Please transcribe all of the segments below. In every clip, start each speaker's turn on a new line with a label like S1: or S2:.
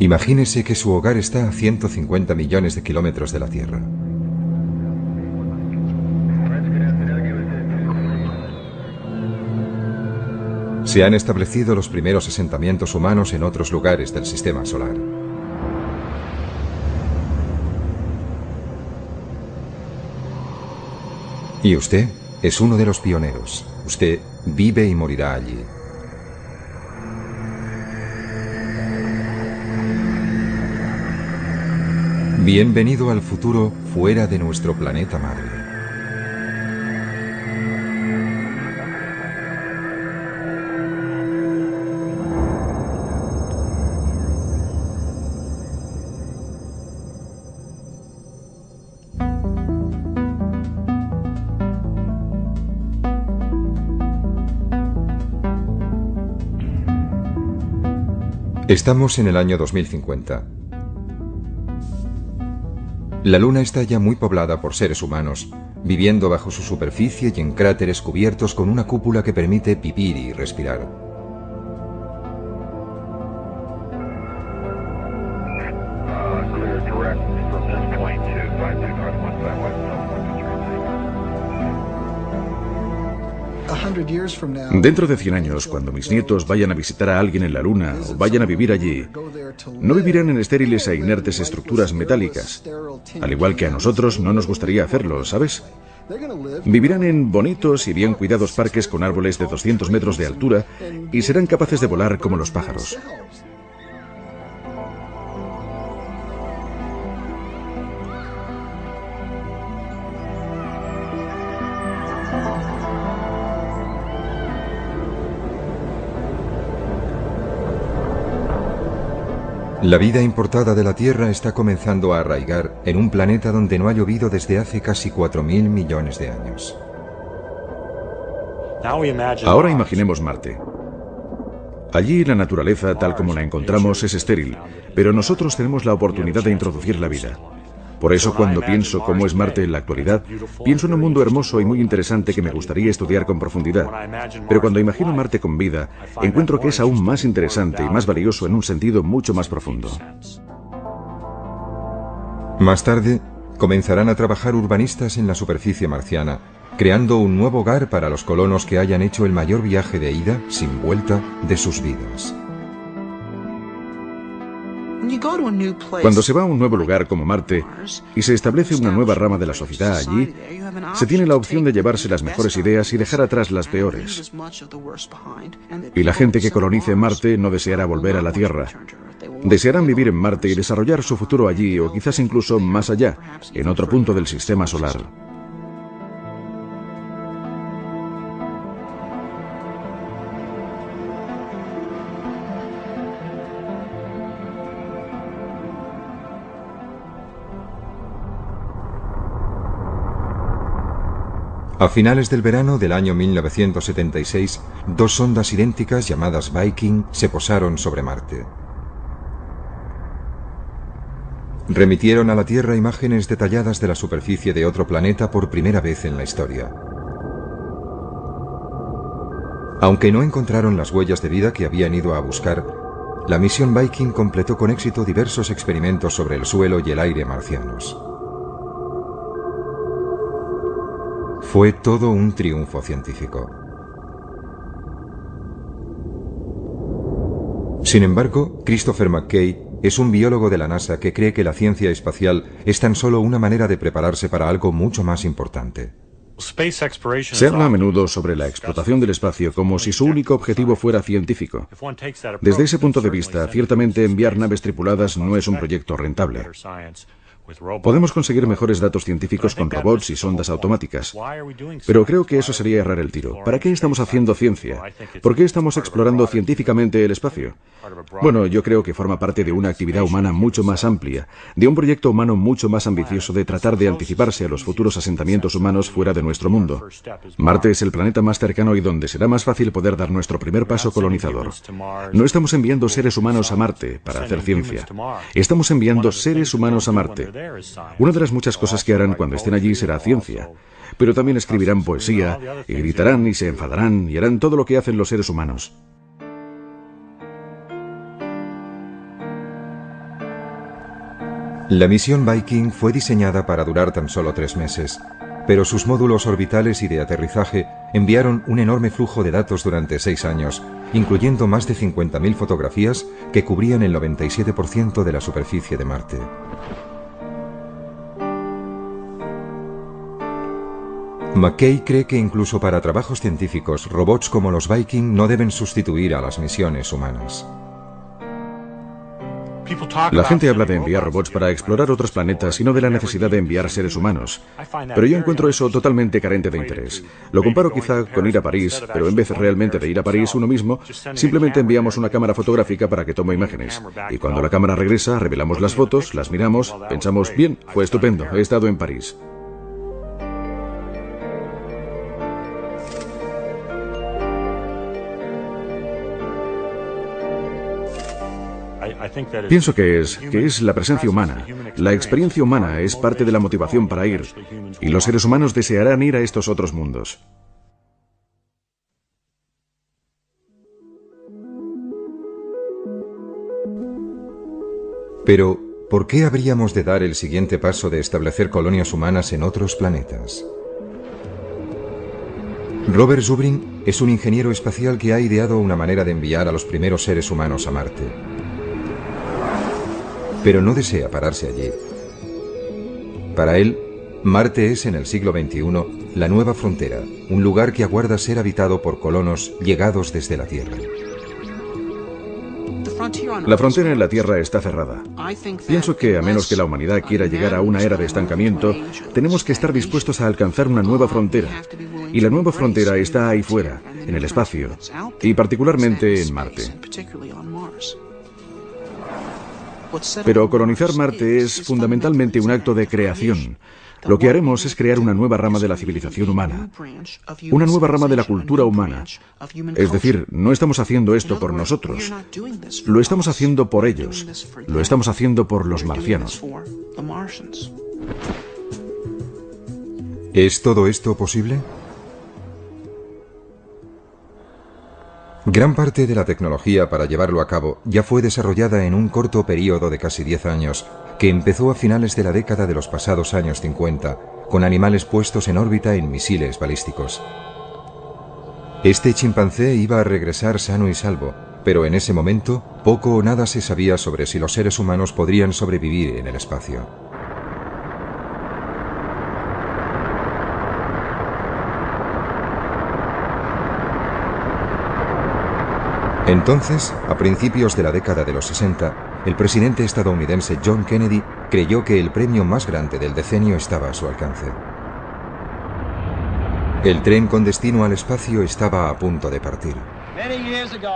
S1: Imagínese que su hogar está a 150 millones de kilómetros de la Tierra. Se han establecido los primeros asentamientos humanos en otros lugares del sistema solar. Y usted es uno de los pioneros. Usted vive y morirá allí. Bienvenido al futuro fuera de nuestro planeta madre. Estamos en el año 2050. La Luna está ya muy poblada por seres humanos, viviendo bajo su superficie y en cráteres cubiertos con una cúpula que permite vivir y respirar.
S2: Dentro de 100 años, cuando mis nietos vayan a visitar a alguien en la Luna o vayan a vivir allí, no vivirán en estériles e inertes estructuras metálicas, al igual que a nosotros no nos gustaría hacerlo, ¿sabes? Vivirán en bonitos y bien cuidados parques con árboles de 200 metros de altura y serán capaces de volar como los pájaros.
S1: La vida importada de la Tierra está comenzando a arraigar en un planeta donde no ha llovido desde hace casi 4.000 millones de años.
S2: Ahora imaginemos Marte. Allí la naturaleza, tal como la encontramos, es estéril, pero nosotros tenemos la oportunidad de introducir la vida. Por eso, cuando pienso cómo es Marte en la actualidad, pienso en un mundo hermoso y muy interesante que me gustaría estudiar con profundidad. Pero cuando imagino Marte con vida, encuentro que es aún más interesante y más valioso en un sentido mucho más profundo.
S1: Más tarde, comenzarán a trabajar urbanistas en la superficie marciana, creando un nuevo hogar para los colonos que hayan hecho el mayor viaje de ida, sin vuelta, de sus vidas.
S2: Cuando se va a un nuevo lugar como Marte y se establece una nueva rama de la sociedad allí, se tiene la opción de llevarse las mejores ideas y dejar atrás las peores. Y la gente que colonice Marte no deseará volver a la Tierra. Desearán vivir en Marte y desarrollar su futuro allí o quizás incluso más allá, en otro punto del sistema solar.
S1: A finales del verano del año 1976, dos sondas idénticas llamadas Viking se posaron sobre Marte. Remitieron a la Tierra imágenes detalladas de la superficie de otro planeta por primera vez en la historia. Aunque no encontraron las huellas de vida que habían ido a buscar, la misión Viking completó con éxito diversos experimentos sobre el suelo y el aire marcianos. Fue todo un triunfo científico. Sin embargo, Christopher McKay es un biólogo de la NASA que cree que la ciencia espacial es tan solo una manera de prepararse para algo mucho más importante.
S2: Se habla a menudo sobre la explotación del espacio como si su único objetivo fuera científico. Desde ese punto de vista, ciertamente enviar naves tripuladas no es un proyecto rentable. Podemos conseguir mejores datos científicos con robots y sondas automáticas. Pero creo que eso sería errar el tiro. ¿Para qué estamos haciendo ciencia? ¿Por qué estamos explorando científicamente el espacio? Bueno, yo creo que forma parte de una actividad humana mucho más amplia, de un proyecto humano mucho más ambicioso de tratar de anticiparse a los futuros asentamientos humanos fuera de nuestro mundo. Marte es el planeta más cercano y donde será más fácil poder dar nuestro primer paso colonizador. No estamos enviando seres humanos a Marte para hacer ciencia. Estamos enviando seres humanos a Marte. Una de las muchas cosas que harán cuando estén allí será ciencia, pero también escribirán poesía, y gritarán y se enfadarán y harán todo lo que hacen los seres humanos.
S1: La misión Viking fue diseñada para durar tan solo 3 meses, pero sus módulos orbitales y de aterrizaje enviaron un enorme flujo de datos durante 6 años, incluyendo más de 50.000 fotografías que cubrían el 97% de la superficie de Marte. McKay cree que incluso para trabajos científicos, robots como los Viking no deben sustituir a las misiones humanas.
S2: La gente habla de enviar robots para explorar otros planetas y no de la necesidad de enviar seres humanos. Pero yo encuentro eso totalmente carente de interés. Lo comparo quizá con ir a París, pero en vez realmente de ir a París uno mismo, simplemente enviamos una cámara fotográfica para que tome imágenes. Y cuando la cámara regresa, revelamos las fotos, las miramos, pensamos, bien, fue estupendo, he estado en París. Pienso que es la presencia humana. La experiencia humana es parte de la motivación para ir, y los seres humanos desearán ir a estos otros mundos.
S1: Pero, ¿por qué habríamos de dar el siguiente paso de establecer colonias humanas en otros planetas? Robert Zubrin es un ingeniero espacial que ha ideado una manera de enviar a los primeros seres humanos a Marte. Pero no desea pararse allí. Para él, Marte es en el siglo XXI la nueva frontera, un lugar que aguarda ser habitado por colonos llegados desde la Tierra.
S2: La frontera en la Tierra está cerrada. Pienso que a menos que la humanidad quiera llegar a una era de estancamiento, tenemos que estar dispuestos a alcanzar una nueva frontera. Y la nueva frontera está ahí fuera, en el espacio, y particularmente en Marte. Pero colonizar Marte es fundamentalmente un acto de creación. Lo que haremos es crear una nueva rama de la civilización humana, una nueva rama de la cultura humana. Es decir, no estamos haciendo esto por nosotros, lo estamos haciendo por ellos, lo estamos haciendo por los marcianos.
S1: ¿Es todo esto posible? Gran parte de la tecnología para llevarlo a cabo ya fue desarrollada en un corto periodo de casi 10 años, que empezó a finales de la década de los pasados años 50, con animales puestos en órbita en misiles balísticos. Este chimpancé iba a regresar sano y salvo, pero en ese momento poco o nada se sabía sobre si los seres humanos podrían sobrevivir en el espacio. Entonces, a principios de la década de los 60, el presidente estadounidense John Kennedy creyó que el premio más grande del decenio estaba a su alcance. El tren con destino al espacio estaba a punto de partir.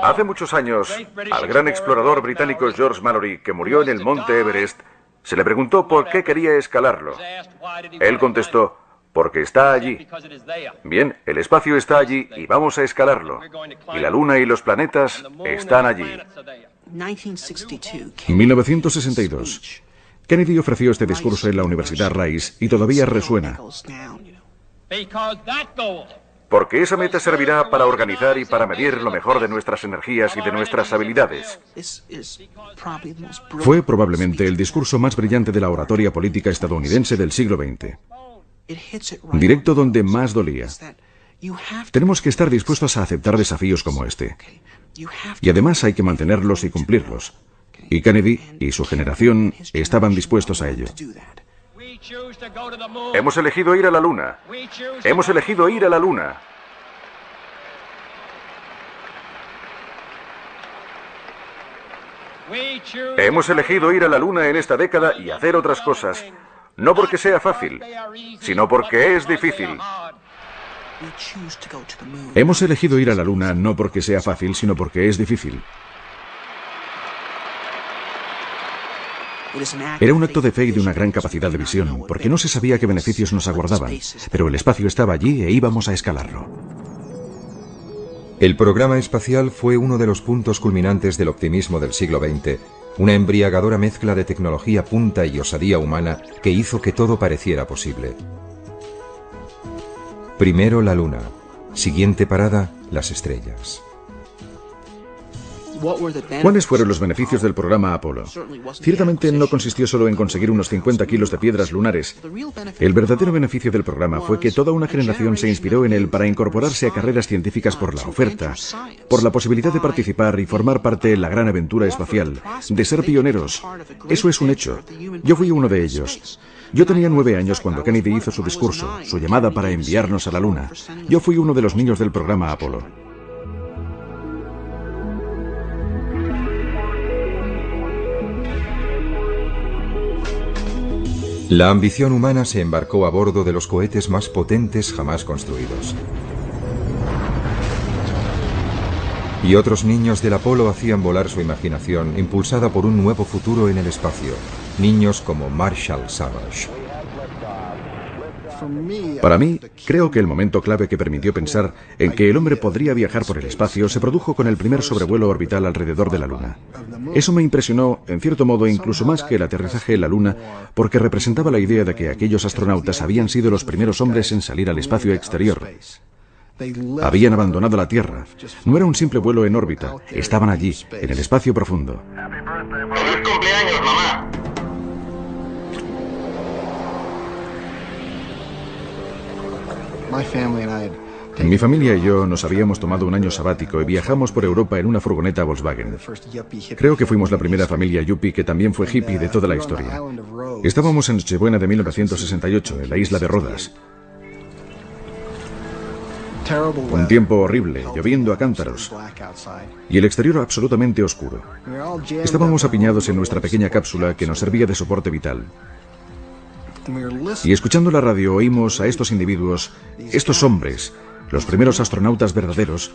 S2: Hace muchos años, al gran explorador británico George Mallory, que murió en el monte Everest, se le preguntó por qué quería escalarlo. Él contestó, porque está allí. Bien, el espacio está allí y vamos a escalarlo. Y la Luna y los planetas están allí. 1962. Kennedy ofreció este discurso en la Universidad Rice y todavía resuena. Porque esa meta servirá para organizar y para medir lo mejor de nuestras energías y de nuestras habilidades. Fue probablemente el discurso más brillante de la oratoria política estadounidense del siglo XX. Directo donde más dolía. Tenemos que estar dispuestos a aceptar desafíos como este. Y además hay que mantenerlos y cumplirlos. Y Kennedy y su generación estaban dispuestos a ello. Hemos elegido ir a la Luna. Hemos elegido ir a la Luna. Hemos elegido ir a la Luna en esta década y hacer otras cosas. No porque sea fácil, sino porque es difícil. Hemos elegido ir a la Luna no porque sea fácil, sino porque es difícil. Era un acto de fe y de una gran capacidad de visión, porque no se sabía qué beneficios nos aguardaban, pero el espacio estaba allí e íbamos a escalarlo.
S1: El programa espacial fue uno de los puntos culminantes del optimismo del siglo XX, una embriagadora mezcla de tecnología punta y osadía humana que hizo que todo pareciera posible. Primero la Luna, siguiente parada, las estrellas.
S2: ¿Cuáles fueron los beneficios del programa Apolo? Ciertamente no consistió solo en conseguir unos 50 kilos de piedras lunares. El verdadero beneficio del programa fue que toda una generación se inspiró en él para incorporarse a carreras científicas por la oferta, por la posibilidad de participar y formar parte de la gran aventura espacial, de ser pioneros. Eso es un hecho. Yo fui uno de ellos. Yo tenía 9 años cuando Kennedy hizo su discurso, su llamada para enviarnos a la Luna. Yo fui uno de los niños del programa Apolo.
S1: La ambición humana se embarcó a bordo de los cohetes más potentes jamás construidos. Y otros niños del Apolo hacían volar su imaginación, impulsada por un nuevo futuro en el espacio. Niños como Marshall Savage.
S2: Para mí, creo que el momento clave que permitió pensar en que el hombre podría viajar por el espacio se produjo con el primer sobrevuelo orbital alrededor de la Luna. Eso me impresionó, en cierto modo, incluso más que el aterrizaje en la Luna, porque representaba la idea de que aquellos astronautas habían sido los primeros hombres en salir al espacio exterior. Habían abandonado la Tierra. No era un simple vuelo en órbita. Estaban allí, en el espacio profundo.
S3: ¡Feliz cumpleaños, mamá!
S2: Mi familia y yo nos habíamos tomado un año sabático y viajamos por Europa en una furgoneta Volkswagen. Creo que fuimos la primera familia yuppie que también fue hippie de toda la historia. Estábamos en Nochebuena de 1968, en la isla de Rodas. Un tiempo horrible, lloviendo a cántaros, y el exterior absolutamente oscuro. Estábamos apiñados en nuestra pequeña cápsula que nos servía de soporte vital. Y escuchando la radio oímos a estos individuos, estos hombres, los primeros astronautas verdaderos,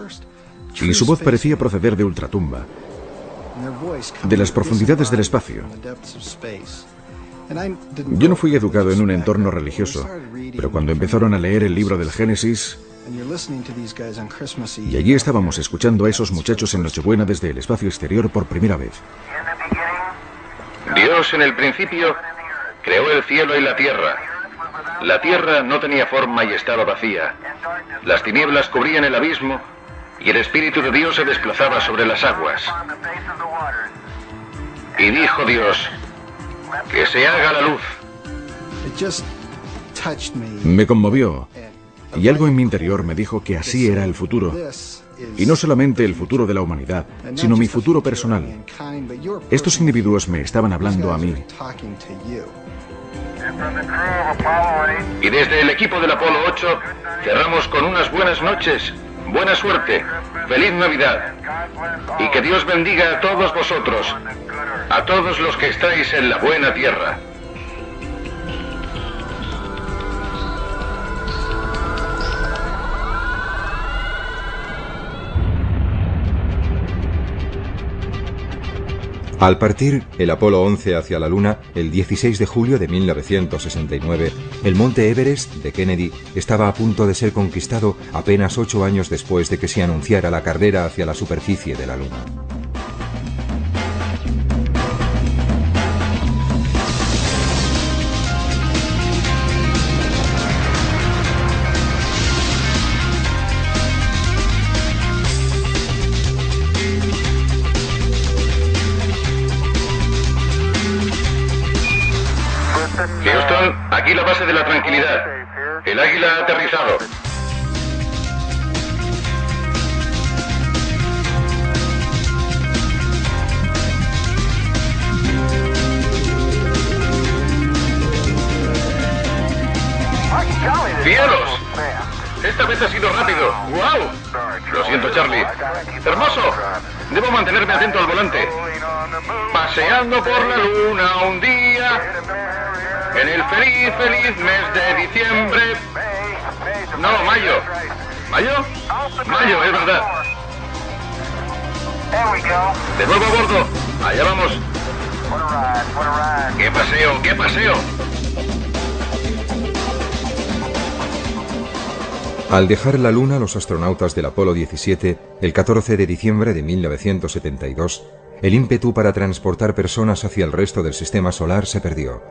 S2: y su voz parecía proceder de ultratumba, de las profundidades del espacio. Yo no fui educado en un entorno religioso, pero cuando empezaron a leer el libro del Génesis, y allí estábamos escuchando a esos muchachos en Nochebuena desde el espacio exterior por primera vez.
S3: Dios en el principio creó el cielo y la tierra. La tierra no tenía forma y estaba vacía. Las tinieblas cubrían el abismo y el Espíritu de Dios se desplazaba sobre las aguas. Y dijo Dios, que se haga la luz.
S2: Me conmovió, y algo en mi interior me dijo que así era el futuro. Y no solamente el futuro de la humanidad, sino mi futuro personal. Estos individuos me estaban hablando a mí.
S3: Y desde el equipo del Apolo 8 cerramos con unas buenas noches, buena suerte, feliz Navidad. Y que Dios bendiga a todos vosotros, a todos los que estáis en la buena tierra.
S1: Al partir el Apolo 11 hacia la Luna, el 16 de julio de 1969, el monte Everest de Kennedy estaba a punto de ser conquistado apenas 8 años después de que se anunciara la carrera hacia la superficie de la Luna.
S3: Houston, aquí la base de la tranquilidad. El Águila ha aterrizado. ¡Cielos! Esta vez ha sido rápido. ¡Wow! Lo siento, Charlie. ¡Hermoso! Debo mantenerme atento al volante. Paseando por la Luna un día, en el feliz, feliz mes de diciembre. No, mayo. ¿Mayo? Mayo, es verdad. De nuevo a bordo. Allá vamos. ¡Qué paseo, qué paseo!
S1: Al dejar la Luna, los astronautas del Apolo 17, el 14 de diciembre de 1972, el ímpetu para transportar personas hacia el resto del sistema solar se perdió.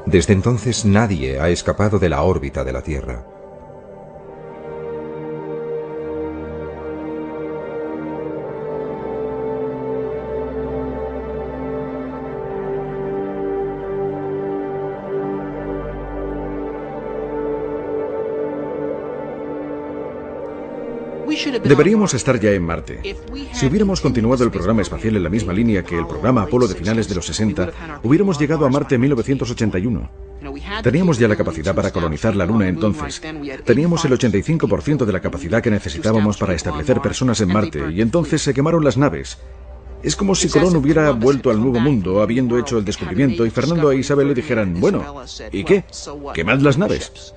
S1: Desde entonces nadie ha escapado de la órbita de la Tierra.
S2: Deberíamos estar ya en Marte. Si hubiéramos continuado el programa espacial en la misma línea que el programa Apolo de finales de los 60, hubiéramos llegado a Marte en 1981. Teníamos ya la capacidad para colonizar la Luna entonces. Teníamos el 85% de la capacidad que necesitábamos para establecer personas en Marte, y entonces se quemaron las naves. Es como si Colón hubiera vuelto al Nuevo Mundo habiendo hecho el descubrimiento y Fernando e Isabel le dijeran, bueno, ¿y qué? ¡Quemad las naves!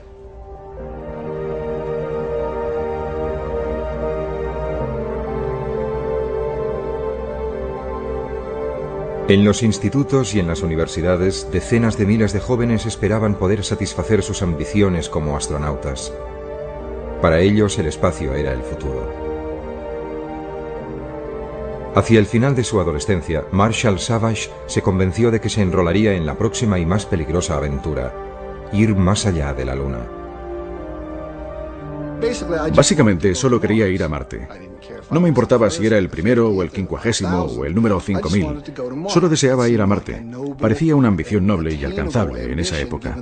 S1: En los institutos y en las universidades, decenas de miles de jóvenes esperaban poder satisfacer sus ambiciones como astronautas. Para ellos, el espacio era el futuro. Hacia el final de su adolescencia, Marshall Savage se convenció de que se enrolaría en la próxima y más peligrosa aventura: ir más allá de la Luna.
S2: Básicamente, solo quería ir a Marte. No me importaba si era el primero o el 50º o el número 5000. Solo deseaba ir a Marte. Parecía una ambición noble y alcanzable en esa época.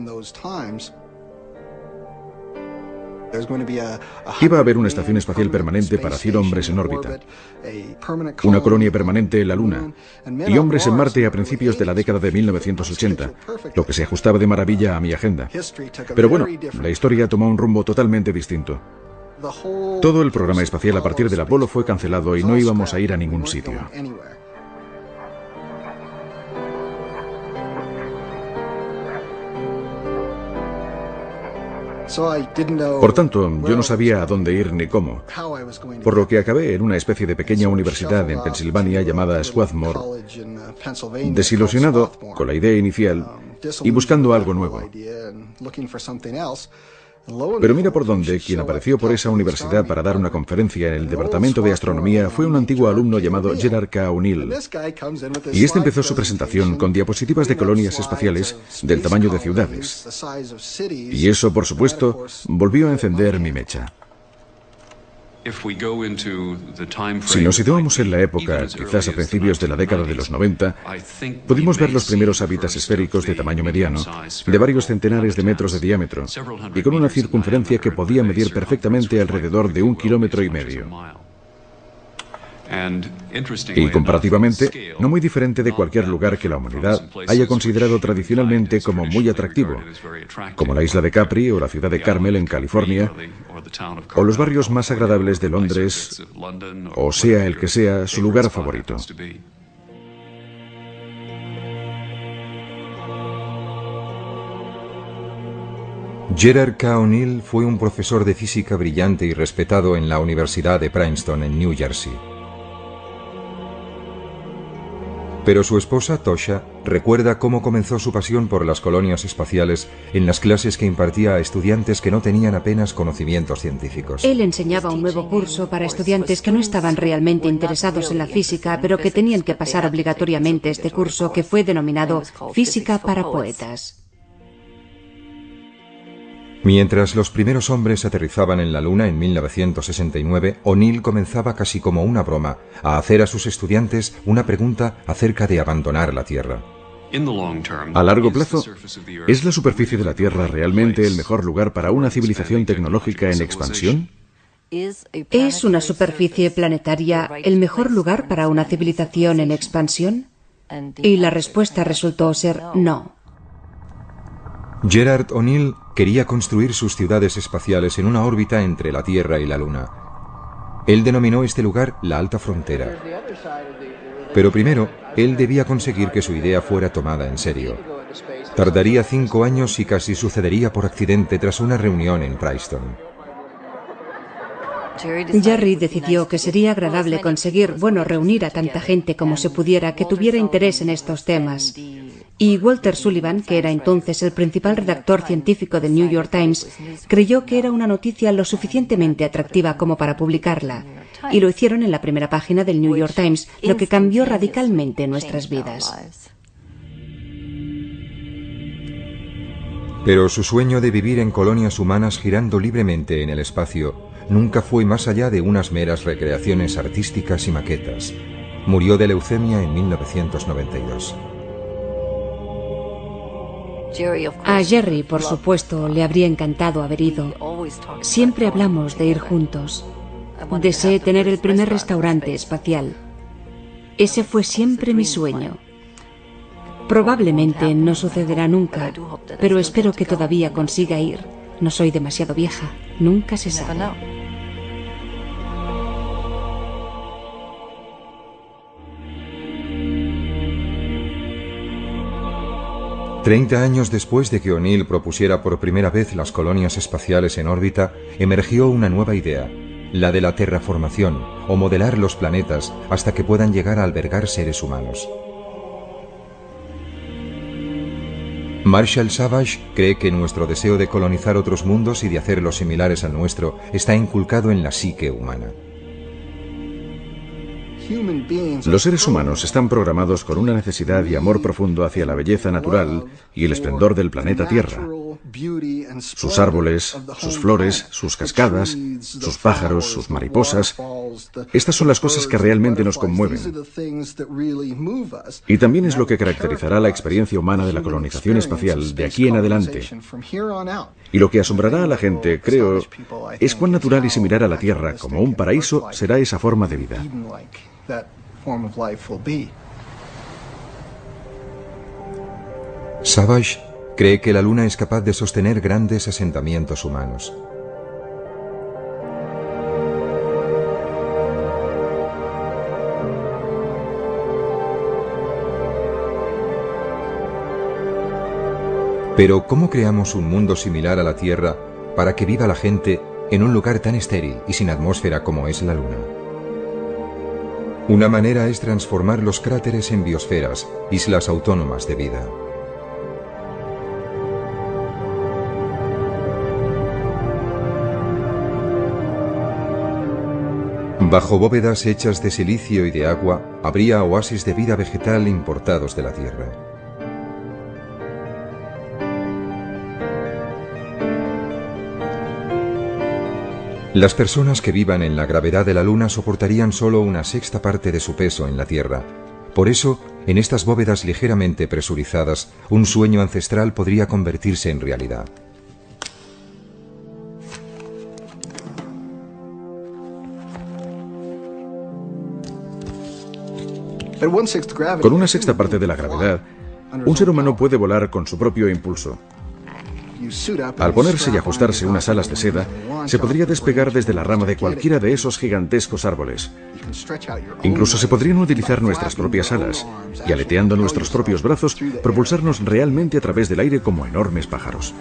S2: Iba a haber una estación espacial permanente para 100 hombres en órbita, una colonia permanente en la Luna y hombres en Marte a principios de la década de 1980, lo que se ajustaba de maravilla a mi agenda. Pero bueno, la historia tomó un rumbo totalmente distinto. Todo el programa espacial a partir del Apolo fue cancelado y no íbamos a ir a ningún sitio. Por tanto, yo no sabía a dónde ir ni cómo, por lo que acabé en una especie de pequeña universidad en Pensilvania llamada Swarthmore, desilusionado con la idea inicial y buscando algo nuevo. Pero mira por dónde, quien apareció por esa universidad para dar una conferencia en el Departamento de Astronomía fue un antiguo alumno llamado Gerard K. O'Neill. Y este empezó su presentación con diapositivas de colonias espaciales del tamaño de ciudades. Y eso, por supuesto, volvió a encender mi mecha. Si nos situamos en la época, quizás a principios de la década de los 90, pudimos ver los primeros hábitats esféricos de tamaño mediano, de varios centenares de metros de diámetro, y con una circunferencia que podía medir perfectamente alrededor de 1,5 kilómetros. Y comparativamente, no muy diferente de cualquier lugar que la humanidad haya considerado tradicionalmente como muy atractivo, como la isla de Capri o la ciudad de Carmel en California, o los barrios más agradables de Londres, o sea el que sea su lugar favorito.
S1: Gerard K. O'Neill fue un profesor de física brillante y respetado en la Universidad de Princeton en New Jersey. Pero su esposa, Tosha, recuerda cómo comenzó su pasión por las colonias espaciales en las clases que impartía a estudiantes que no tenían apenas conocimientos científicos.
S4: Él enseñaba un nuevo curso para estudiantes que no estaban realmente interesados en la física, pero que tenían que pasar obligatoriamente este curso, que fue denominado Física para Poetas.
S1: Mientras los primeros hombres aterrizaban en la Luna en 1969, O'Neill comenzaba casi como una broma a hacer a sus estudiantes una pregunta acerca de abandonar la Tierra.
S2: A largo plazo, ¿es la superficie de la Tierra realmente el mejor lugar para una civilización tecnológica en expansión?
S4: ¿Es una superficie planetaria el mejor lugar para una civilización en expansión? Y la respuesta resultó ser no.
S1: Gerard O'Neill quería construir sus ciudades espaciales en una órbita entre la Tierra y la Luna. Él denominó este lugar la Alta Frontera. Pero primero, él debía conseguir que su idea fuera tomada en serio. Tardaría 5 años y casi sucedería por accidente tras una reunión en Princeton.
S4: Jerry decidió que sería agradable reunir a tanta gente como se pudiera que tuviera interés en estos temas. Y Walter Sullivan, que era entonces el principal redactor científico del New York Times, creyó que era una noticia lo suficientemente atractiva como para publicarla. Y lo hicieron en la primera página del New York Times, lo que cambió radicalmente nuestras vidas.
S1: Pero su sueño de vivir en colonias humanas girando libremente en el espacio nunca fue más allá de unas meras recreaciones artísticas y maquetas. Murió de leucemia en 1992.
S4: A Jerry, por supuesto, le habría encantado haber ido. Siempre hablamos de ir juntos. Deseé tener el primer restaurante espacial. Ese fue siempre mi sueño. Probablemente no sucederá nunca, pero espero que todavía consiga ir. No soy demasiado vieja, nunca se sabe.
S1: 30 años después de que O'Neill propusiera por primera vez las colonias espaciales en órbita, emergió una nueva idea, la de la terraformación, o modelar los planetas hasta que puedan llegar a albergar seres humanos. Marshall Savage cree que nuestro deseo de colonizar otros mundos y de hacerlos similares al nuestro está inculcado en la psique humana.
S2: Los seres humanos están programados con una necesidad y amor profundo hacia la belleza natural y el esplendor del planeta Tierra. Sus árboles, sus flores, sus cascadas, sus pájaros, sus mariposas. Estas son las cosas que realmente nos conmueven. Y también es lo que caracterizará la experiencia humana de la colonización espacial de aquí en adelante. Y lo que asombrará a la gente, creo, es cuán natural y similar a la Tierra como un paraíso será esa forma de vida.
S1: Savage cree que la Luna es capaz de sostener grandes asentamientos humanos. Pero ¿cómo creamos un mundo similar a la Tierra para que viva la gente en un lugar tan estéril y sin atmósfera como es la Luna? Una manera es transformar los cráteres en biosferas, islas autónomas de vida. Bajo bóvedas hechas de silicio y de agua, habría oasis de vida vegetal importados de la Tierra. Las personas que vivan en la gravedad de la Luna soportarían solo una sexta parte de su peso en la Tierra. Por eso, en estas bóvedas ligeramente presurizadas, un sueño ancestral podría convertirse en realidad.
S2: Con una sexta parte de la gravedad, un ser humano puede volar con su propio impulso. Al ponerse y ajustarse unas alas de seda, se podría despegar desde la rama de cualquiera de esos gigantescos árboles. Incluso se podrían utilizar nuestras propias alas y, aleteando nuestros propios brazos, propulsarnos realmente a través del aire como enormes pájaros.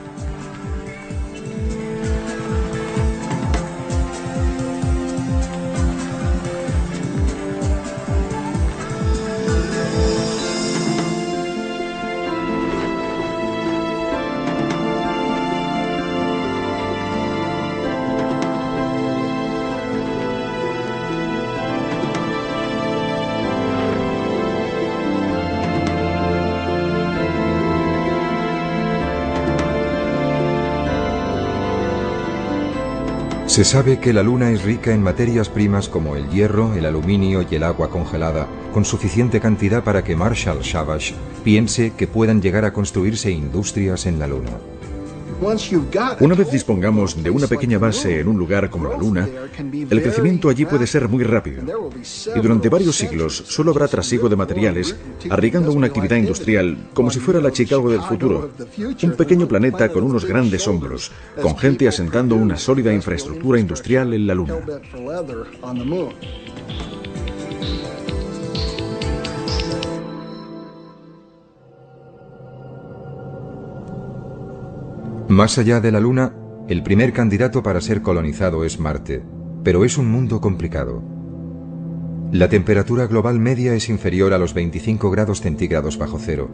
S1: Se sabe que la Luna es rica en materias primas como el hierro, el aluminio y el agua congelada, con suficiente cantidad para que Marshall Savage piense que puedan llegar a construirse industrias en la Luna.
S2: Una vez dispongamos de una pequeña base en un lugar como la Luna, el crecimiento allí puede ser muy rápido. Y durante varios siglos solo habrá trasiego de materiales, arriesgando una actividad industrial como si fuera la Chicago del futuro. Un pequeño planeta con unos grandes hombros, con gente asentando una sólida infraestructura industrial en la Luna.
S1: Más allá de la Luna, el primer candidato para ser colonizado es Marte, pero es un mundo complicado. La temperatura global media es inferior a los 25 grados centígrados bajo cero.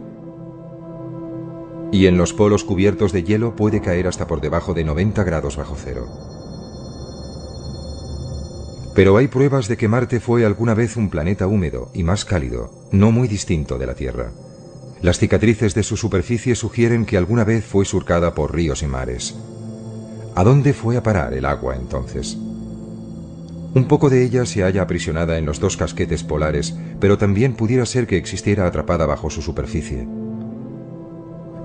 S1: Y en los polos cubiertos de hielo puede caer hasta por debajo de 90 grados bajo cero. Pero hay pruebas de que Marte fue alguna vez un planeta húmedo y más cálido, no muy distinto de la Tierra. Las cicatrices de su superficie sugieren que alguna vez fue surcada por ríos y mares. ¿A dónde fue a parar el agua entonces? Un poco de ella se halla aprisionada en los dos casquetes polares, pero también pudiera ser que existiera atrapada bajo su superficie.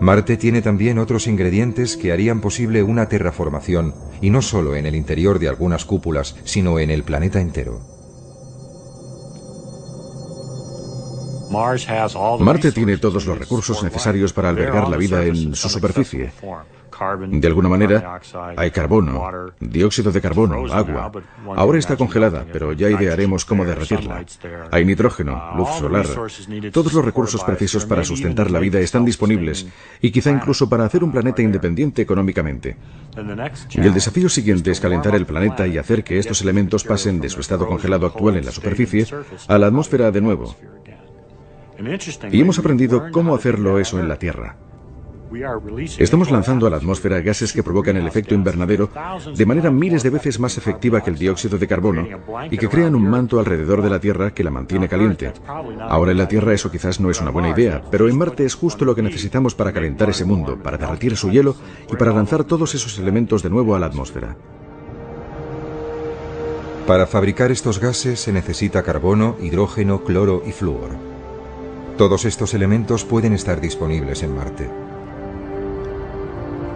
S1: Marte tiene también otros ingredientes que harían posible una terraformación, y no solo en el interior de algunas cúpulas, sino en el planeta entero.
S2: Marte tiene todos los recursos necesarios para albergar la vida en su superficie. De alguna manera, hay carbono, dióxido de carbono, agua. Ahora está congelada, pero ya idearemos cómo derretirla. Hay nitrógeno, luz solar. Todos los recursos precisos para sustentar la vida están disponibles, y quizá incluso para hacer un planeta independiente económicamente. Y el desafío siguiente es calentar el planeta y hacer que estos elementos pasen de su estado congelado actual en la superficie a la atmósfera de nuevo. Y hemos aprendido cómo hacerlo eso en la Tierra. Estamos lanzando a la atmósfera gases que provocan el efecto invernadero de manera miles de veces más efectiva que el dióxido de carbono y que crean un manto alrededor de la Tierra que la mantiene caliente. Ahora en la Tierra eso quizás no es una buena idea, pero en Marte es justo lo que necesitamos para calentar ese mundo, para derretir su hielo y para lanzar todos esos elementos de nuevo a la atmósfera.
S1: Para fabricar estos gases se necesita carbono, hidrógeno, cloro y flúor. Todos estos elementos pueden estar disponibles en Marte.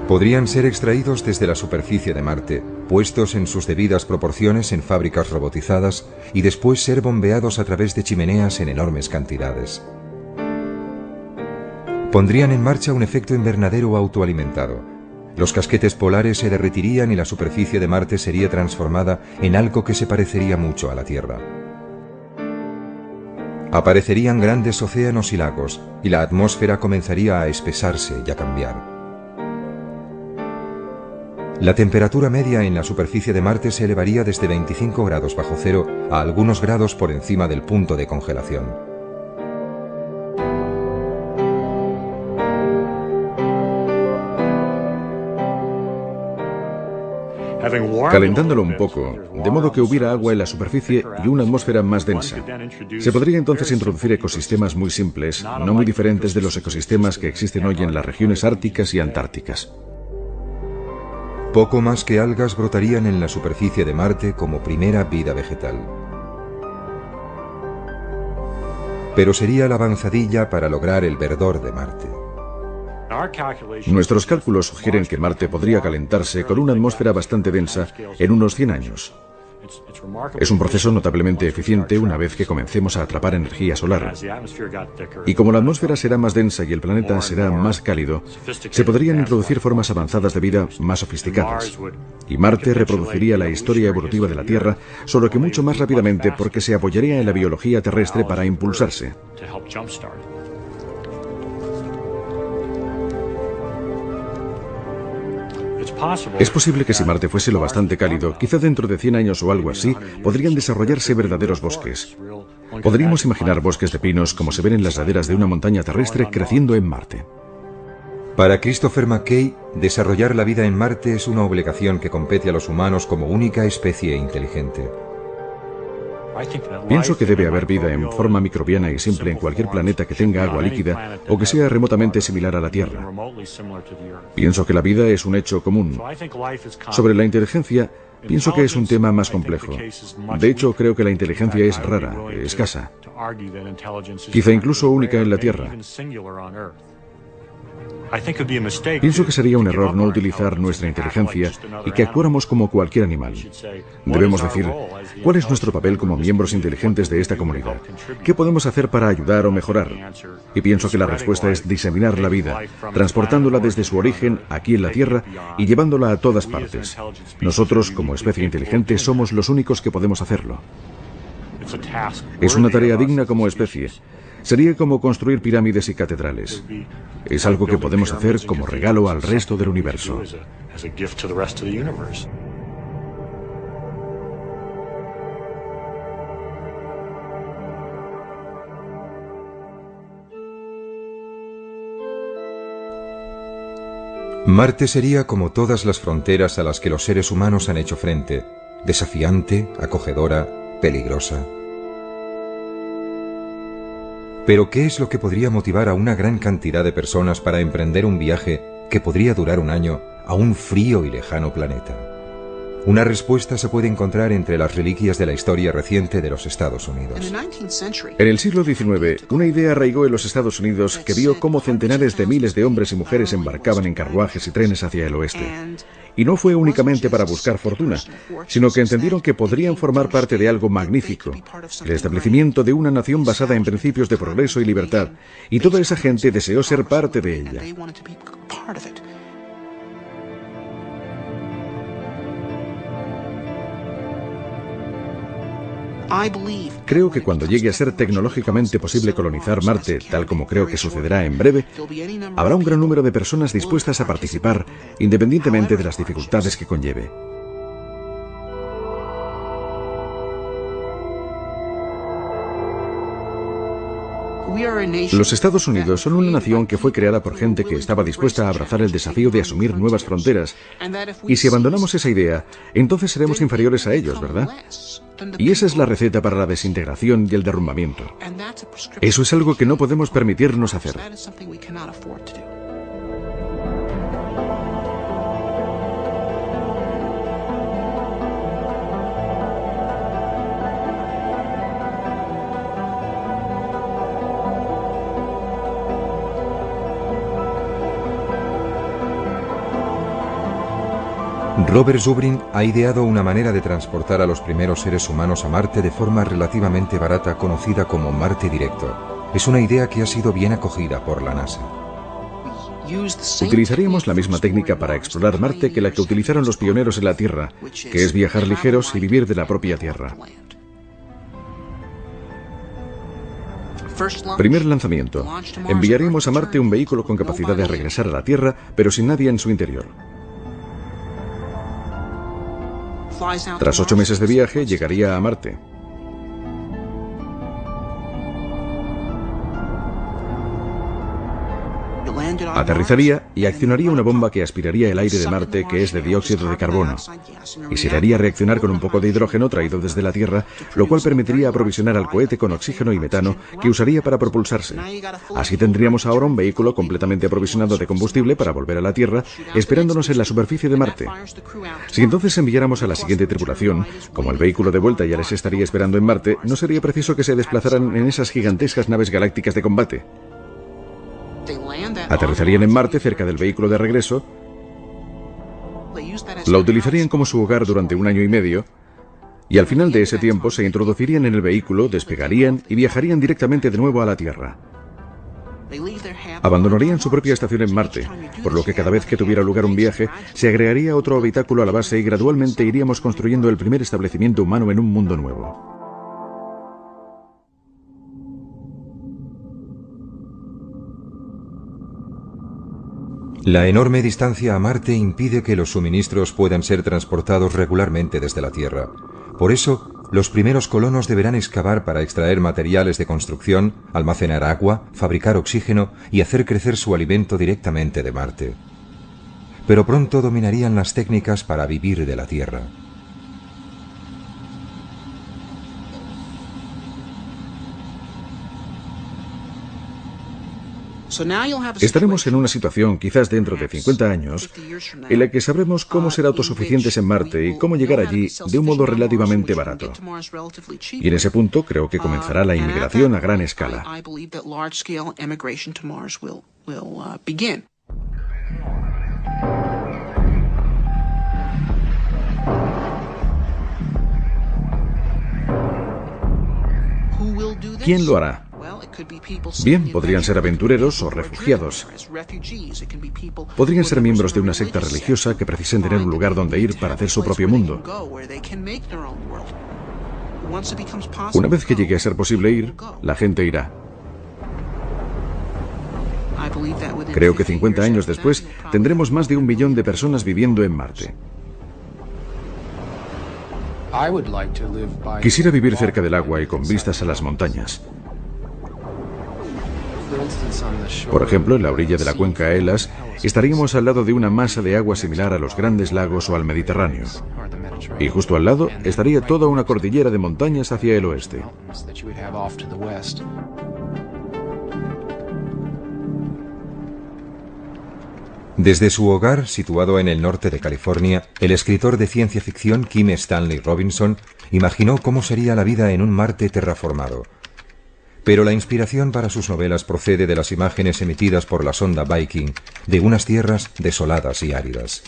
S1: Podrían ser extraídos desde la superficie de Marte, puestos en sus debidas proporciones en fábricas robotizadas y después ser bombeados a través de chimeneas en enormes cantidades. Pondrían en marcha un efecto invernadero autoalimentado. Los casquetes polares se derretirían y la superficie de Marte sería transformada en algo que se parecería mucho a la Tierra. Aparecerían grandes océanos y lagos, y la atmósfera comenzaría a espesarse y a cambiar. La temperatura media en la superficie de Marte se elevaría desde 25 grados bajo cero a algunos grados por encima del punto de congelación.
S2: Calentándolo un poco, de modo que hubiera agua en la superficie y una atmósfera más densa. Se podría entonces introducir ecosistemas muy simples, no muy diferentes de los ecosistemas que existen hoy en las regiones árticas y antárticas.
S1: Poco más que algas brotarían en la superficie de Marte como primera vida vegetal. Pero sería la avanzadilla para lograr el verdor de Marte.
S2: Nuestros cálculos sugieren que Marte podría calentarse con una atmósfera bastante densa en unos 100 años. Es un proceso notablemente eficiente una vez que comencemos a atrapar energía solar. Y como la atmósfera será más densa y el planeta será más cálido, se podrían introducir formas avanzadas de vida más sofisticadas. Y Marte reproduciría la historia evolutiva de la Tierra, solo que mucho más rápidamente porque se apoyaría en la biología terrestre para impulsarse. Es posible que si Marte fuese lo bastante cálido, quizá dentro de 100 años o algo así, podrían desarrollarse verdaderos bosques. Podríamos imaginar bosques de pinos como se ven en las laderas de una montaña terrestre creciendo en Marte.
S1: Para Christopher McKay, desarrollar la vida en Marte es una obligación que compete a los humanos como única especie inteligente.
S2: Pienso que debe haber vida en forma microbiana y simple en cualquier planeta que tenga agua líquida o que sea remotamente similar a la Tierra. Pienso que la vida es un hecho común. Sobre la inteligencia, pienso que es un tema más complejo. De hecho, creo que la inteligencia es rara, escasa. Quizá incluso única en la Tierra. Pienso que sería un error no utilizar nuestra inteligencia y que actuáramos como cualquier animal. Debemos decir, ¿cuál es nuestro papel como miembros inteligentes de esta comunidad? ¿Qué podemos hacer para ayudar o mejorar? Y pienso que la respuesta es diseminar la vida, transportándola desde su origen aquí en la Tierra y llevándola a todas partes. Nosotros, como especie inteligente, somos los únicos que podemos hacerlo. Es una tarea digna como especie. Sería como construir pirámides y catedrales. Es algo que podemos hacer como regalo al resto del universo.
S1: Marte sería como todas las fronteras a las que los seres humanos han hecho frente, desafiante, acogedora, peligrosa. Pero ¿qué es lo que podría motivar a una gran cantidad de personas para emprender un viaje que podría durar un año a un frío y lejano planeta? Una respuesta se puede encontrar entre las reliquias de la historia reciente de los Estados Unidos.
S2: En el siglo XIX, una idea arraigó en los Estados Unidos que vio cómo centenares de miles de hombres y mujeres embarcaban en carruajes y trenes hacia el oeste. Y no fue únicamente para buscar fortuna, sino que entendieron que podrían formar parte de algo magnífico, el establecimiento de una nación basada en principios de progreso y libertad, y toda esa gente deseó ser parte de ella. Creo que cuando llegue a ser tecnológicamente posible colonizar Marte, tal como creo que sucederá en breve, habrá un gran número de personas dispuestas a participar, independientemente de las dificultades que conlleve. Los Estados Unidos son una nación que fue creada por gente que estaba dispuesta a abrazar el desafío de asumir nuevas fronteras. Y si abandonamos esa idea, entonces seremos inferiores a ellos, ¿verdad? Y esa es la receta para la desintegración y el derrumbamiento. Eso es algo que no podemos permitirnos hacer.
S1: Robert Zubrin ha ideado una manera de transportar a los primeros seres humanos a Marte de forma relativamente barata, conocida como Marte Directo. Es una idea que ha sido bien acogida por la NASA.
S2: Utilizaríamos la misma técnica para explorar Marte que la que utilizaron los pioneros en la Tierra, que es viajar ligeros y vivir de la propia Tierra. Primer lanzamiento. Enviaríamos a Marte un vehículo con capacidad de regresar a la Tierra, pero sin nadie en su interior. Tras 8 meses de viaje, llegaría a Marte. Aterrizaría y accionaría una bomba que aspiraría el aire de Marte, que es de dióxido de carbono, y se le haría reaccionar con un poco de hidrógeno traído desde la Tierra, lo cual permitiría aprovisionar al cohete con oxígeno y metano que usaría para propulsarse. Así tendríamos ahora un vehículo completamente aprovisionado de combustible para volver a la Tierra, esperándonos en la superficie de Marte. Si entonces enviáramos a la siguiente tripulación, como el vehículo de vuelta ya les estaría esperando en Marte, no sería preciso que se desplazaran en esas gigantescas naves galácticas de combate. Aterrizarían en Marte cerca del vehículo de regreso, lo utilizarían como su hogar durante 1 año y medio, y al final de ese tiempo se introducirían en el vehículo, despegarían y viajarían directamente de nuevo a la Tierra. Abandonarían su propia estación en Marte, por lo que cada vez que tuviera lugar un viaje, se agregaría otro habitáculo a la base y gradualmente iríamos construyendo el primer establecimiento humano en un mundo nuevo.
S1: La enorme distancia a Marte impide que los suministros puedan ser transportados regularmente desde la Tierra. Por eso, los primeros colonos deberán excavar para extraer materiales de construcción, almacenar agua, fabricar oxígeno y hacer crecer su alimento directamente de Marte. Pero pronto dominarían las técnicas para vivir de la Tierra.
S2: Estaremos en una situación, quizás dentro de 50 años, en la que sabremos cómo ser autosuficientes en Marte y cómo llegar allí de un modo relativamente barato. Y en ese punto creo que comenzará la inmigración a gran escala. ¿Quién lo hará? Bien, podrían ser aventureros o refugiados. Podrían ser miembros de una secta religiosa que precisen tener un lugar donde ir para hacer su propio mundo. Una vez que llegue a ser posible ir, la gente irá. Creo que 50 años después tendremos más de 1 billón de personas viviendo en Marte. Quisiera vivir cerca del agua y con vistas a las montañas. Por ejemplo, en la orilla de la cuenca Elas, estaríamos al lado de una masa de agua similar a los grandes lagos o al Mediterráneo. Y justo al lado estaría toda una cordillera de montañas hacia el oeste.
S1: Desde su hogar, situado en el norte de California, el escritor de ciencia ficción Kim Stanley Robinson imaginó cómo sería la vida en un Marte terraformado. Pero la inspiración para sus novelas procede de las imágenes emitidas por la sonda Viking de unas tierras desoladas y áridas.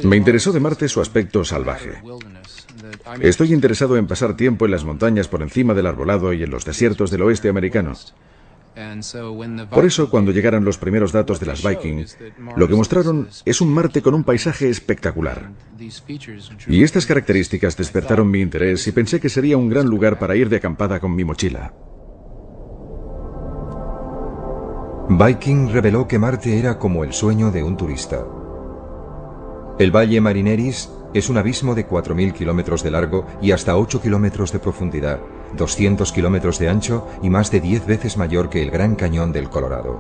S2: Me interesó de Marte su aspecto salvaje. Estoy interesado en pasar tiempo en las montañas por encima del arbolado y en los desiertos del oeste americano. Por eso, cuando llegaron los primeros datos de las Viking, lo que mostraron es un Marte con un paisaje espectacular. Y estas características despertaron mi interés y pensé que sería un gran lugar para ir de acampada con mi mochila.
S1: Viking reveló que Marte era como el sueño de un turista. El Valle Marineris es un abismo de 4.000 kilómetros de largo y hasta 8 kilómetros de profundidad, 200 kilómetros de ancho y más de 10 veces mayor que el Gran Cañón del Colorado.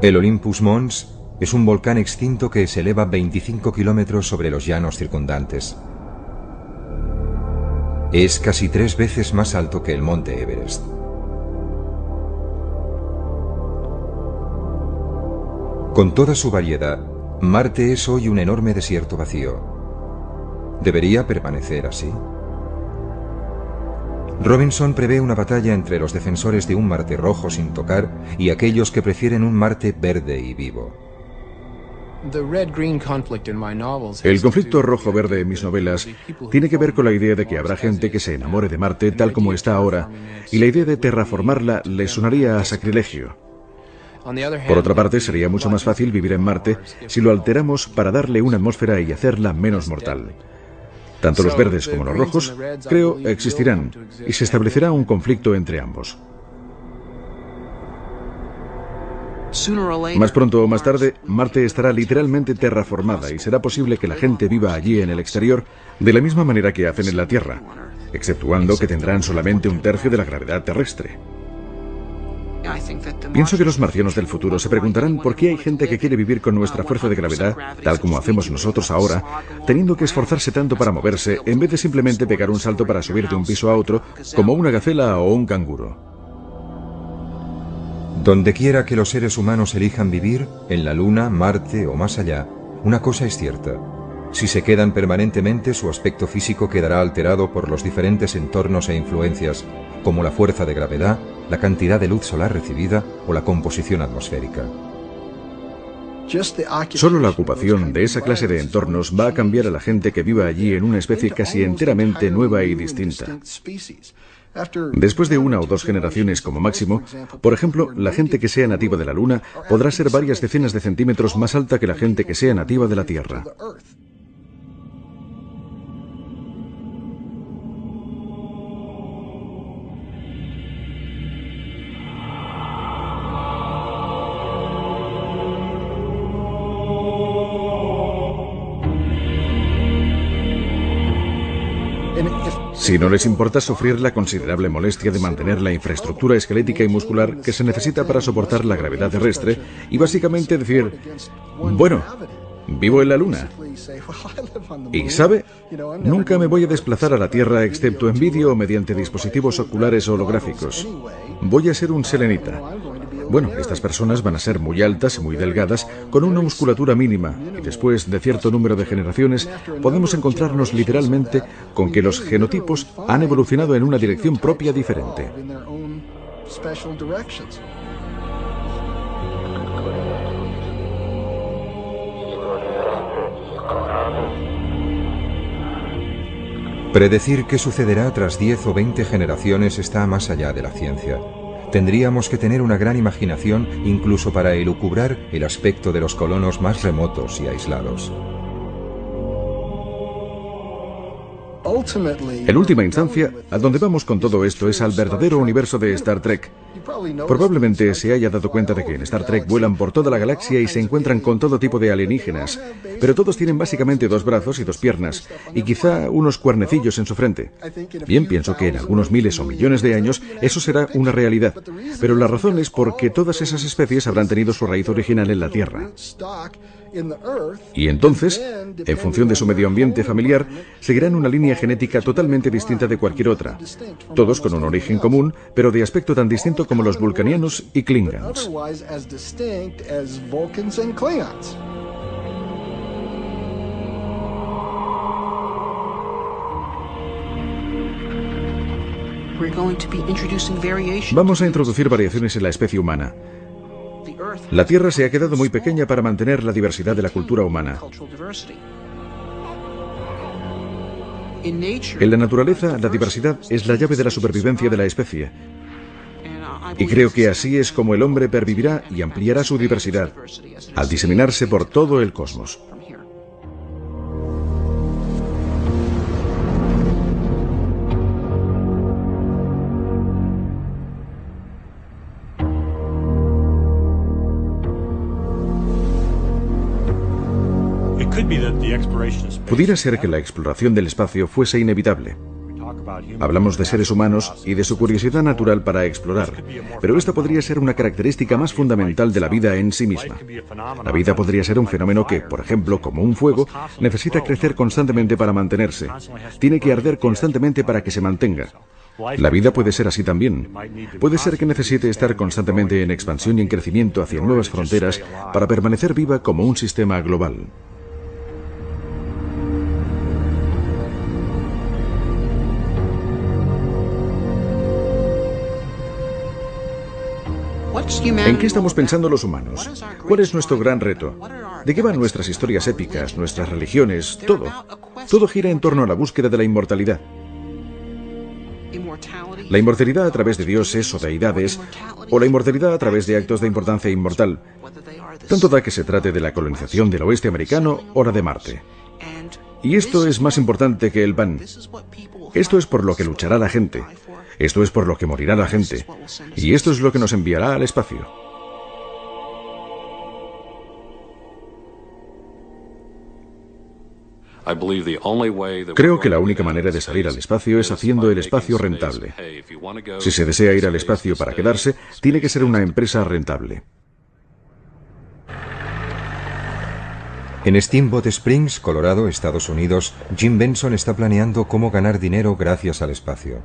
S1: El Olympus Mons es un volcán extinto que se eleva 25 kilómetros sobre los llanos circundantes. Es casi 3 veces más alto que el monte Everest. Con toda su variedad, Marte es hoy un enorme desierto vacío. ¿Debería permanecer así? Robinson prevé una batalla entre los defensores de un Marte rojo sin tocar y aquellos que prefieren un Marte verde y vivo.
S2: El conflicto rojo-verde en mis novelas tiene que ver con la idea de que habrá gente que se enamore de Marte tal como está ahora, y la idea de terraformarla le sonaría a sacrilegio. Por otra parte, sería mucho más fácil vivir en Marte si lo alteramos para darle una atmósfera y hacerla menos mortal. Tanto los verdes como los rojos, creo, existirán, y se establecerá un conflicto entre ambos. Más pronto o más tarde, Marte estará literalmente terraformada y será posible que la gente viva allí en el exterior de la misma manera que hacen en la Tierra, exceptuando que tendrán solamente un tercio de la gravedad terrestre. Pienso que los marcianos del futuro se preguntarán por qué hay gente que quiere vivir con nuestra fuerza de gravedad, tal como hacemos nosotros ahora, teniendo que esforzarse tanto para moverse, en vez de simplemente pegar un salto para subir de un piso a otro, como una gacela o un canguro.
S1: Donde quiera que los seres humanos elijan vivir, en la Luna, Marte o más allá, una cosa es cierta. Si se quedan permanentemente, su aspecto físico quedará alterado por los diferentes entornos e influencias, como la fuerza de gravedad, la cantidad de luz solar recibida o la composición atmosférica.
S2: Solo la ocupación de esa clase de entornos va a cambiar a la gente que viva allí en una especie casi enteramente nueva y distinta. Después de 1 o 2 generaciones como máximo, por ejemplo, la gente que sea nativa de la Luna podrá ser varias decenas de centímetros más alta que la gente que sea nativa de la Tierra. Si no les importa sufrir la considerable molestia de mantener la infraestructura esquelética y muscular que se necesita para soportar la gravedad terrestre y básicamente decir, bueno, vivo en la Luna. Y ¿sabe? Nunca me voy a desplazar a la Tierra excepto en vídeo o mediante dispositivos oculares holográficos. Voy a ser un selenita. Bueno, estas personas van a ser muy altas y muy delgadas, con una musculatura mínima, y después de cierto número de generaciones podemos encontrarnos literalmente con que los genotipos han evolucionado en una dirección propia diferente.
S1: Predecir qué sucederá tras 10 o 20 generaciones está más allá de la ciencia. Tendríamos que tener una gran imaginación incluso para elucubrar el aspecto de los colonos más remotos y aislados.
S2: En última instancia, a donde vamos con todo esto es al verdadero universo de Star Trek. Probablemente se haya dado cuenta de que en Star Trek vuelan por toda la galaxia y se encuentran con todo tipo de alienígenas, pero todos tienen básicamente 2 brazos y 2 piernas, y quizá unos cuernecillos en su frente. Bien, pienso que en algunos miles o millones de años eso será una realidad, pero la razón es porque todas esas especies habrán tenido su raíz original en la Tierra. Y entonces, en función de su medio ambiente familiar, seguirán una línea genética totalmente distinta de cualquier otra, todos con un origen común, pero de aspecto tan distinto como los vulcanianos y klingons. Vamos a introducir variaciones en la especie humana. La Tierra se ha quedado muy pequeña para mantener la diversidad de la cultura humana. En la naturaleza, la diversidad es la llave de la supervivencia de la especie. Y creo que así es como el hombre pervivirá y ampliará su diversidad, al diseminarse por todo el cosmos. Pudiera ser que la exploración del espacio fuese inevitable. Hablamos de seres humanos y de su curiosidad natural para explorar, pero esta podría ser una característica más fundamental de la vida en sí misma. La vida podría ser un fenómeno que, por ejemplo, como un fuego, necesita crecer constantemente para mantenerse. Tiene que arder constantemente para que se mantenga. La vida puede ser así también. Puede ser que necesite estar constantemente en expansión y en crecimiento hacia nuevas fronteras para permanecer viva como un sistema global. ¿En qué estamos pensando los humanos? ¿Cuál es nuestro gran reto? ¿De qué van nuestras historias épicas, nuestras religiones, todo? Todo gira en torno a la búsqueda de la inmortalidad. La inmortalidad a través de dioses o deidades, o la inmortalidad a través de actos de importancia inmortal. Tanto da que se trate de la colonización del oeste americano o la de Marte. Y esto es más importante que el pan. Esto es por lo que luchará la gente. Esto es por lo que morirá la gente. Y esto es lo que nos enviará al espacio. Creo que la única manera de salir al espacio es haciendo el espacio rentable. Si se desea ir al espacio para quedarse, tiene que ser una empresa rentable.
S1: En Steamboat Springs, Colorado, Estados Unidos, Jim Benson está planeando cómo ganar dinero gracias al espacio.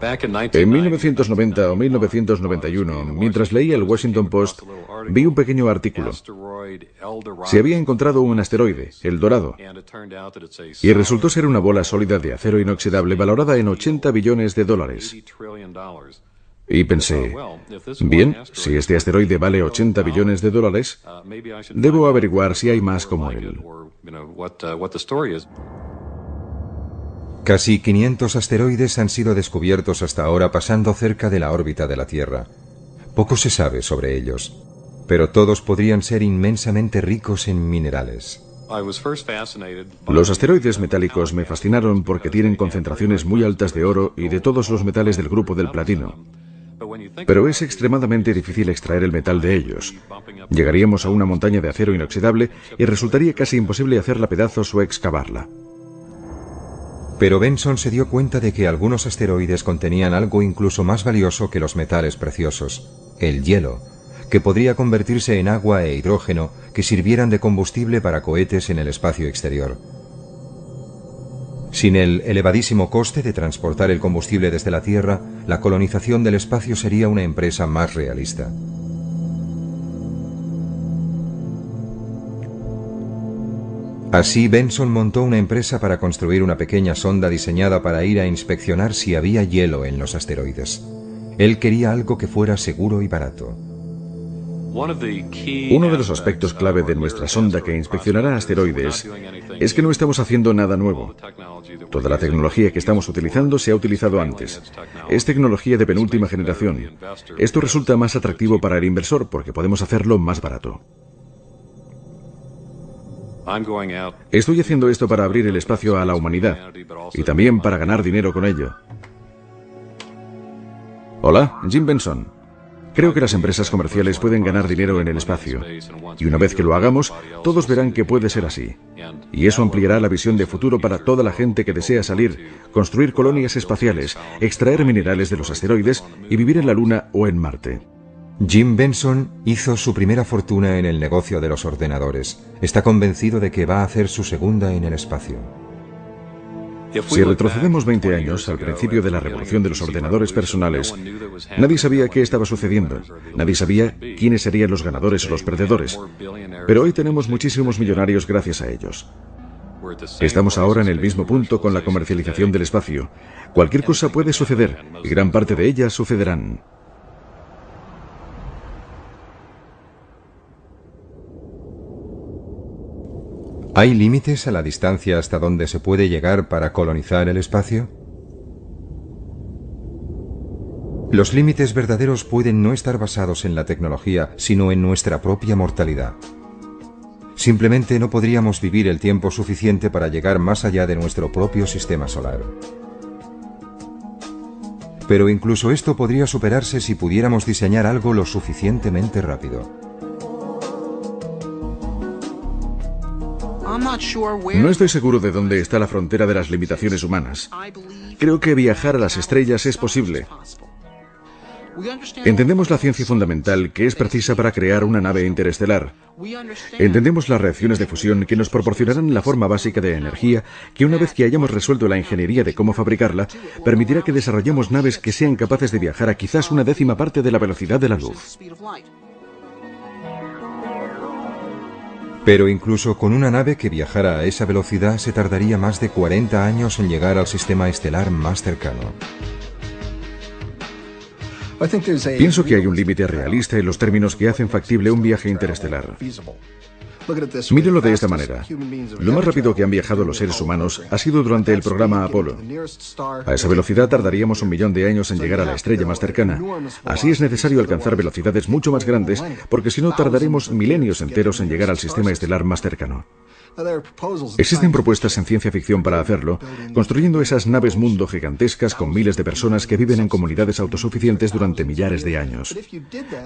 S2: En 1990 o 1991, mientras leía el Washington Post, vi un pequeño artículo. Se había encontrado un asteroide, el Dorado, y resultó ser una bola sólida de acero inoxidable valorada en $80 billones. Y pensé, bien, si este asteroide vale $80 billones, debo averiguar si hay más como él.
S1: Casi 500 asteroides han sido descubiertos hasta ahora pasando cerca de la órbita de la Tierra. Poco se sabe sobre ellos, pero todos podrían ser inmensamente ricos en minerales.
S2: Los asteroides metálicos me fascinaron porque tienen concentraciones muy altas de oro y de todos los metales del grupo del platino. Pero es extremadamente difícil extraer el metal de ellos. Llegaríamos a una montaña de acero inoxidable y resultaría casi imposible hacerla pedazos o excavarla.
S1: Pero Benson se dio cuenta de que algunos asteroides contenían algo incluso más valioso que los metales preciosos, el hielo, que podría convertirse en agua e hidrógeno que sirvieran de combustible para cohetes en el espacio exterior. Sin el elevadísimo coste de transportar el combustible desde la Tierra, la colonización del espacio sería una empresa más realista. Así, Benson montó una empresa para construir una pequeña sonda diseñada para ir a inspeccionar si había hielo en los asteroides. Él quería algo que fuera seguro y barato.
S2: Uno de los aspectos clave de nuestra sonda que inspeccionará asteroides es que no estamos haciendo nada nuevo. Toda la tecnología que estamos utilizando se ha utilizado antes. Es tecnología de penúltima generación. Esto resulta más atractivo para el inversor porque podemos hacerlo más barato. Estoy haciendo esto para abrir el espacio a la humanidad y también para ganar dinero con ello. Hola, Jim Benson. Creo que las empresas comerciales pueden ganar dinero en el espacio. Y una vez que lo hagamos, todos verán que puede ser así. Y eso ampliará la visión de futuro para toda la gente que desea salir, construir colonias espaciales, extraer minerales de los asteroides y vivir en la Luna o en Marte.
S1: Jim Benson hizo su primera fortuna en el negocio de los ordenadores. Está convencido de que va a hacer su segunda en el espacio.
S2: Si retrocedemos 20 años, al principio de la revolución de los ordenadores personales, nadie sabía qué estaba sucediendo. Nadie sabía quiénes serían los ganadores o los perdedores. Pero hoy tenemos muchísimos millonarios gracias a ellos. Estamos ahora en el mismo punto con la comercialización del espacio. Cualquier cosa puede suceder, y gran parte de ellas sucederán.
S1: ¿Hay límites a la distancia hasta donde se puede llegar para colonizar el espacio? Los límites verdaderos pueden no estar basados en la tecnología, sino en nuestra propia mortalidad. Simplemente no podríamos vivir el tiempo suficiente para llegar más allá de nuestro propio sistema solar. Pero incluso esto podría superarse si pudiéramos diseñar algo lo suficientemente rápido.
S2: No estoy seguro de dónde está la frontera de las limitaciones humanas. Creo que viajar a las estrellas es posible. Entendemos la ciencia fundamental que es precisa para crear una nave interestelar. Entendemos las reacciones de fusión que nos proporcionarán la forma básica de energía que, una vez que hayamos resuelto la ingeniería de cómo fabricarla, permitirá que desarrollemos naves que sean capaces de viajar a quizás una décima parte de la velocidad de la luz.
S1: Pero incluso con una nave que viajara a esa velocidad se tardaría más de 40 años en llegar al sistema estelar más cercano.
S2: Pienso que hay un límite realista en los términos que hacen factible un viaje interestelar. Mírenlo de esta manera. Lo más rápido que han viajado los seres humanos ha sido durante el programa Apolo. A esa velocidad tardaríamos 1 millón de años en llegar a la estrella más cercana. Así es necesario alcanzar velocidades mucho más grandes, porque si no tardaremos milenios enteros en llegar al sistema estelar más cercano. Existen propuestas en ciencia ficción para hacerlo, construyendo esas naves mundo gigantescas con miles de personas que viven en comunidades autosuficientes durante millares de años.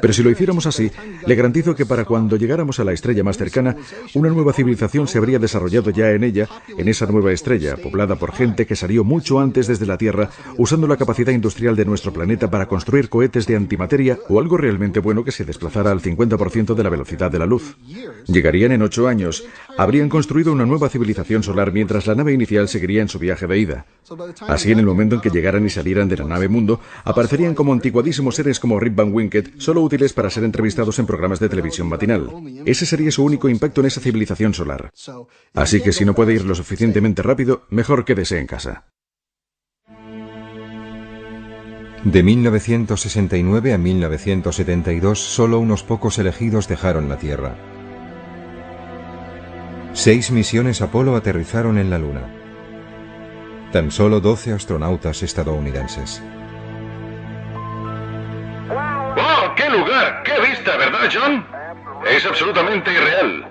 S2: Pero si lo hiciéramos así, le garantizo que para cuando llegáramos a la estrella más cercana, una nueva civilización se habría desarrollado ya en ella, en esa nueva estrella, poblada por gente que salió mucho antes desde la Tierra, usando la capacidad industrial de nuestro planeta para construir cohetes de antimateria o algo realmente bueno que se desplazara al 50% de la velocidad de la luz. Llegarían en 8 años, habrían construido una nueva civilización solar mientras la nave inicial seguiría en su viaje de ida. Así, en el momento en que llegaran y salieran de la nave mundo, aparecerían como anticuadísimos seres como Rip Van Winkle, solo útiles para ser entrevistados en programas de televisión matinal. Ese sería su único impacto en esa civilización solar. Así que si no puede ir lo suficientemente rápido, mejor quédese en casa.
S1: De 1969 a 1972, solo unos pocos elegidos dejaron la Tierra. 6 misiones Apolo aterrizaron en la Luna. Tan solo 12 astronautas estadounidenses.
S3: ¡Oh, qué lugar! ¡Qué vista! ¿Verdad, John? Es absolutamente irreal.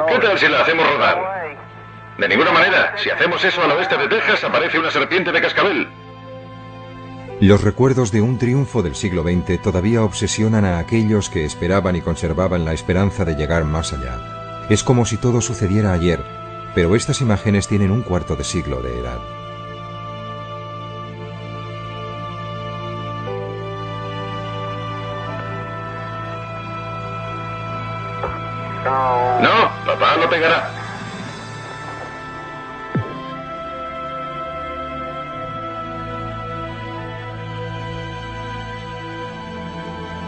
S3: ¿Qué tal si la hacemos rodar? De ninguna manera. Si hacemos eso al oeste de Texas, aparece una serpiente de cascabel.
S1: Los recuerdos de un triunfo del siglo XX todavía obsesionan a aquellos que esperaban y conservaban la esperanza de llegar más allá. Es como si todo sucediera ayer, pero estas imágenes tienen un cuarto de siglo de edad.
S3: No, papá no pegará.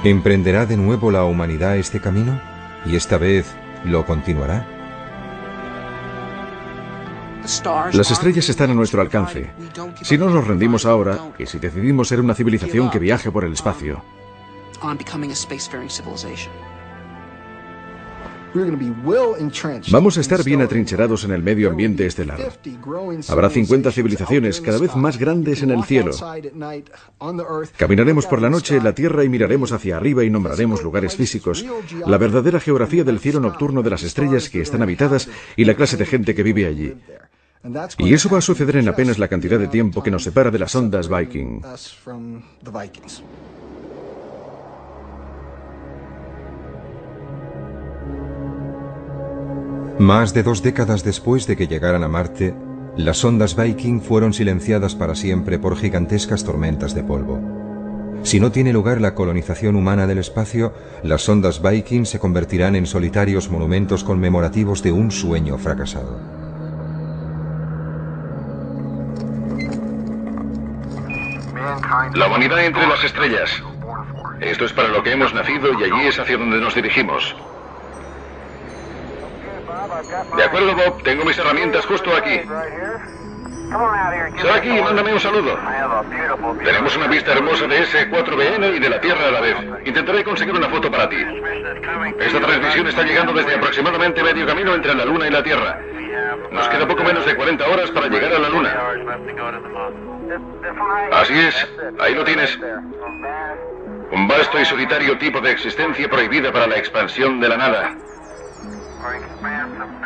S1: ¿Emprenderá de nuevo la humanidad este camino? ¿Y esta vez lo continuará?
S2: Las estrellas están a nuestro alcance. Si no nos rendimos ahora, y si decidimos ser una civilización que viaje por el espacio, vamos a estar bien atrincherados en el medio ambiente estelar. Habrá 50 civilizaciones cada vez más grandes en el cielo. Caminaremos por la noche en la Tierra y miraremos hacia arriba y nombraremos lugares físicos, la verdadera geografía del cielo nocturno de las estrellas que están habitadas y la clase de gente que vive allí. Y eso va a suceder en apenas la cantidad de tiempo que nos separa de las ondas Viking.
S1: Más de 2 décadas después de que llegaran a Marte, las sondas Viking fueron silenciadas para siempre por gigantescas tormentas de polvo. Si no tiene lugar la colonización humana del espacio, las sondas Viking se convertirán en solitarios monumentos conmemorativos de un sueño fracasado.
S3: La humanidad entre las estrellas. Esto es para lo que hemos nacido y allí es hacia donde nos dirigimos. De acuerdo, Bob, tengo mis herramientas justo aquí. Sal aquí y mándame un saludo. Tenemos una vista hermosa de ese 4BN y de la Tierra a la vez. Intentaré conseguir una foto para ti. Esta transmisión está llegando desde aproximadamente medio camino entre la Luna y la Tierra. Nos queda poco menos de 40 horas para llegar a la Luna. Así es, ahí lo tienes. Un vasto y solitario tipo de existencia prohibida para la expansión de la nada.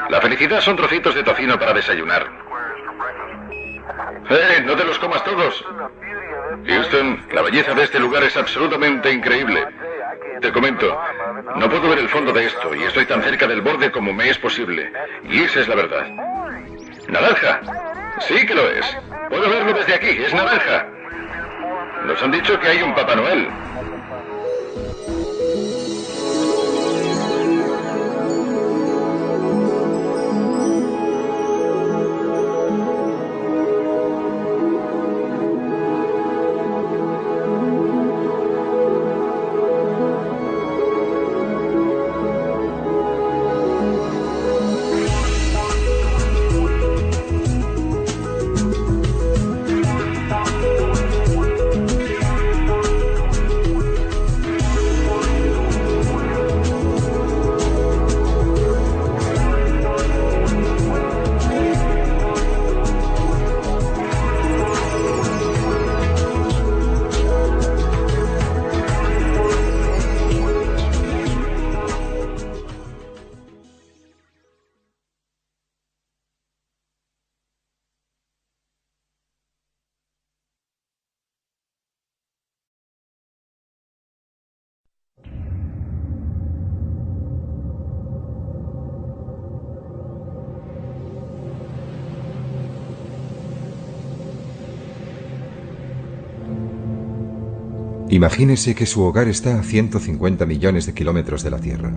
S3: La felicidad son trocitos de tocino para desayunar. ¡No te los comas todos! Houston, la belleza de este lugar es absolutamente increíble. Te comento, no puedo ver el fondo de esto y estoy tan cerca del borde como me es posible. Y esa es la verdad. ¡Naranja! Sí que lo es. Puedo verlo desde aquí, es naranja. Nos han dicho que hay un Papá Noel.
S1: Imagínese que su hogar está a 150 millones de kilómetros de la Tierra.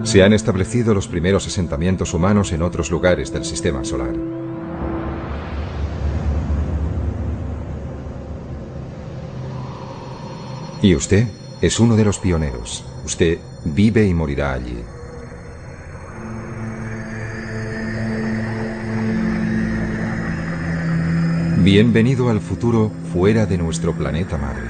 S1: Se han establecido los primeros asentamientos humanos en otros lugares del sistema solar. Y usted es uno de los pioneros. Usted vive y morirá allí. Bienvenido al futuro fuera de nuestro planeta madre.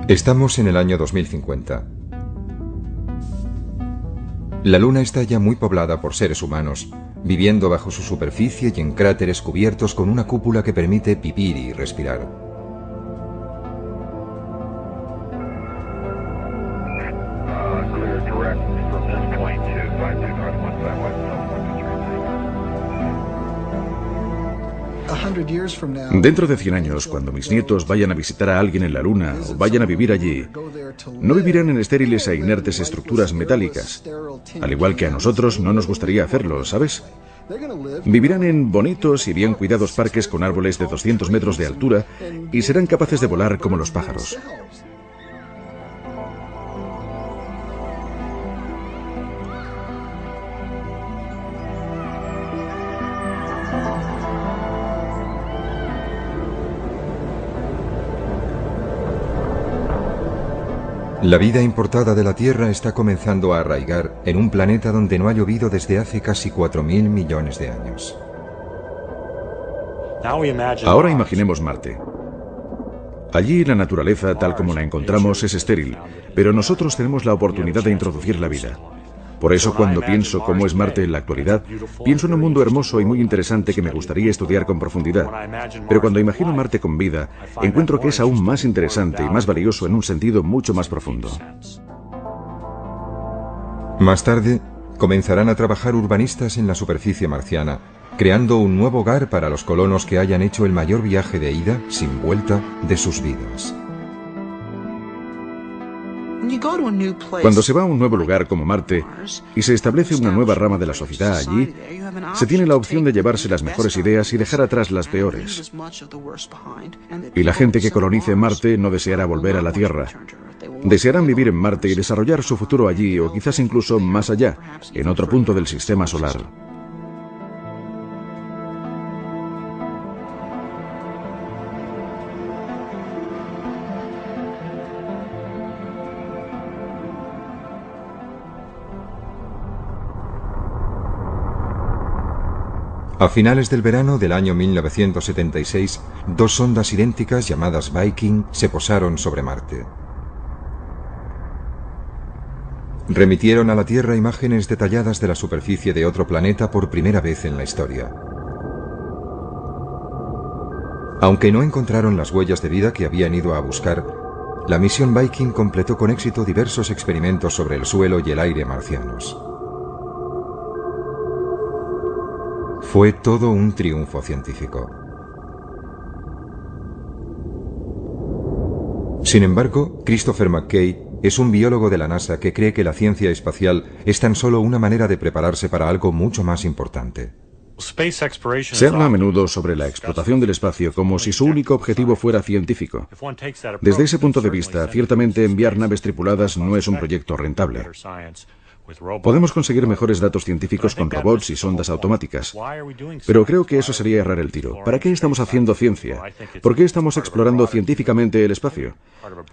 S1: Estamos en el año 2050. La Luna está ya muy poblada por seres humanos, viviendo bajo su superficie y en cráteres cubiertos con una cúpula que permite vivir y respirar.
S2: Dentro de 100 años, cuando mis nietos vayan a visitar a alguien en la Luna o vayan a vivir allí, no vivirán en estériles e inertes estructuras metálicas, al igual que a nosotros no nos gustaría hacerlo, ¿sabes? Vivirán en bonitos y bien cuidados parques con árboles de 200 metros de altura y serán capaces de volar como los pájaros.
S1: La vida importada de la Tierra está comenzando a arraigar en un planeta donde no ha llovido desde hace casi 4.000 millones de años.
S2: Ahora imaginemos Marte. Allí la naturaleza, tal como la encontramos, es estéril, pero nosotros tenemos la oportunidad de introducir la vida. Por eso, cuando pienso cómo es Marte en la actualidad, pienso en un mundo hermoso y muy interesante que me gustaría estudiar con profundidad. Pero cuando imagino Marte con vida, encuentro que es aún más interesante y más valioso en un sentido mucho más profundo.
S1: Más tarde, comenzarán a trabajar urbanistas en la superficie marciana, creando un nuevo hogar para los colonos que hayan hecho el mayor viaje de ida, sin vuelta, de sus vidas.
S2: Cuando se va a un nuevo lugar como Marte y se establece una nueva rama de la sociedad allí, se tiene la opción de llevarse las mejores ideas y dejar atrás las peores. Y la gente que colonice Marte no deseará volver a la Tierra. Desearán vivir en Marte y desarrollar su futuro allí o quizás incluso más allá, en otro punto del sistema solar.
S1: A finales del verano del año 1976, dos sondas idénticas llamadas Viking se posaron sobre Marte. Remitieron a la Tierra imágenes detalladas de la superficie de otro planeta por primera vez en la historia. Aunque no encontraron las huellas de vida que habían ido a buscar, la misión Viking completó con éxito diversos experimentos sobre el suelo y el aire marcianos. Fue todo un triunfo científico. Sin embargo, Christopher McKay es un biólogo de la NASA que cree que la ciencia espacial es tan solo una manera de prepararse para algo mucho más importante.
S2: Se habla a menudo sobre la explotación del espacio como si su único objetivo fuera científico. Desde ese punto de vista, ciertamente enviar naves tripuladas no es un proyecto rentable. Podemos conseguir mejores datos científicos con robots y sondas automáticas. Pero creo que eso sería errar el tiro. ¿Para qué estamos haciendo ciencia? ¿Por qué estamos explorando científicamente el espacio?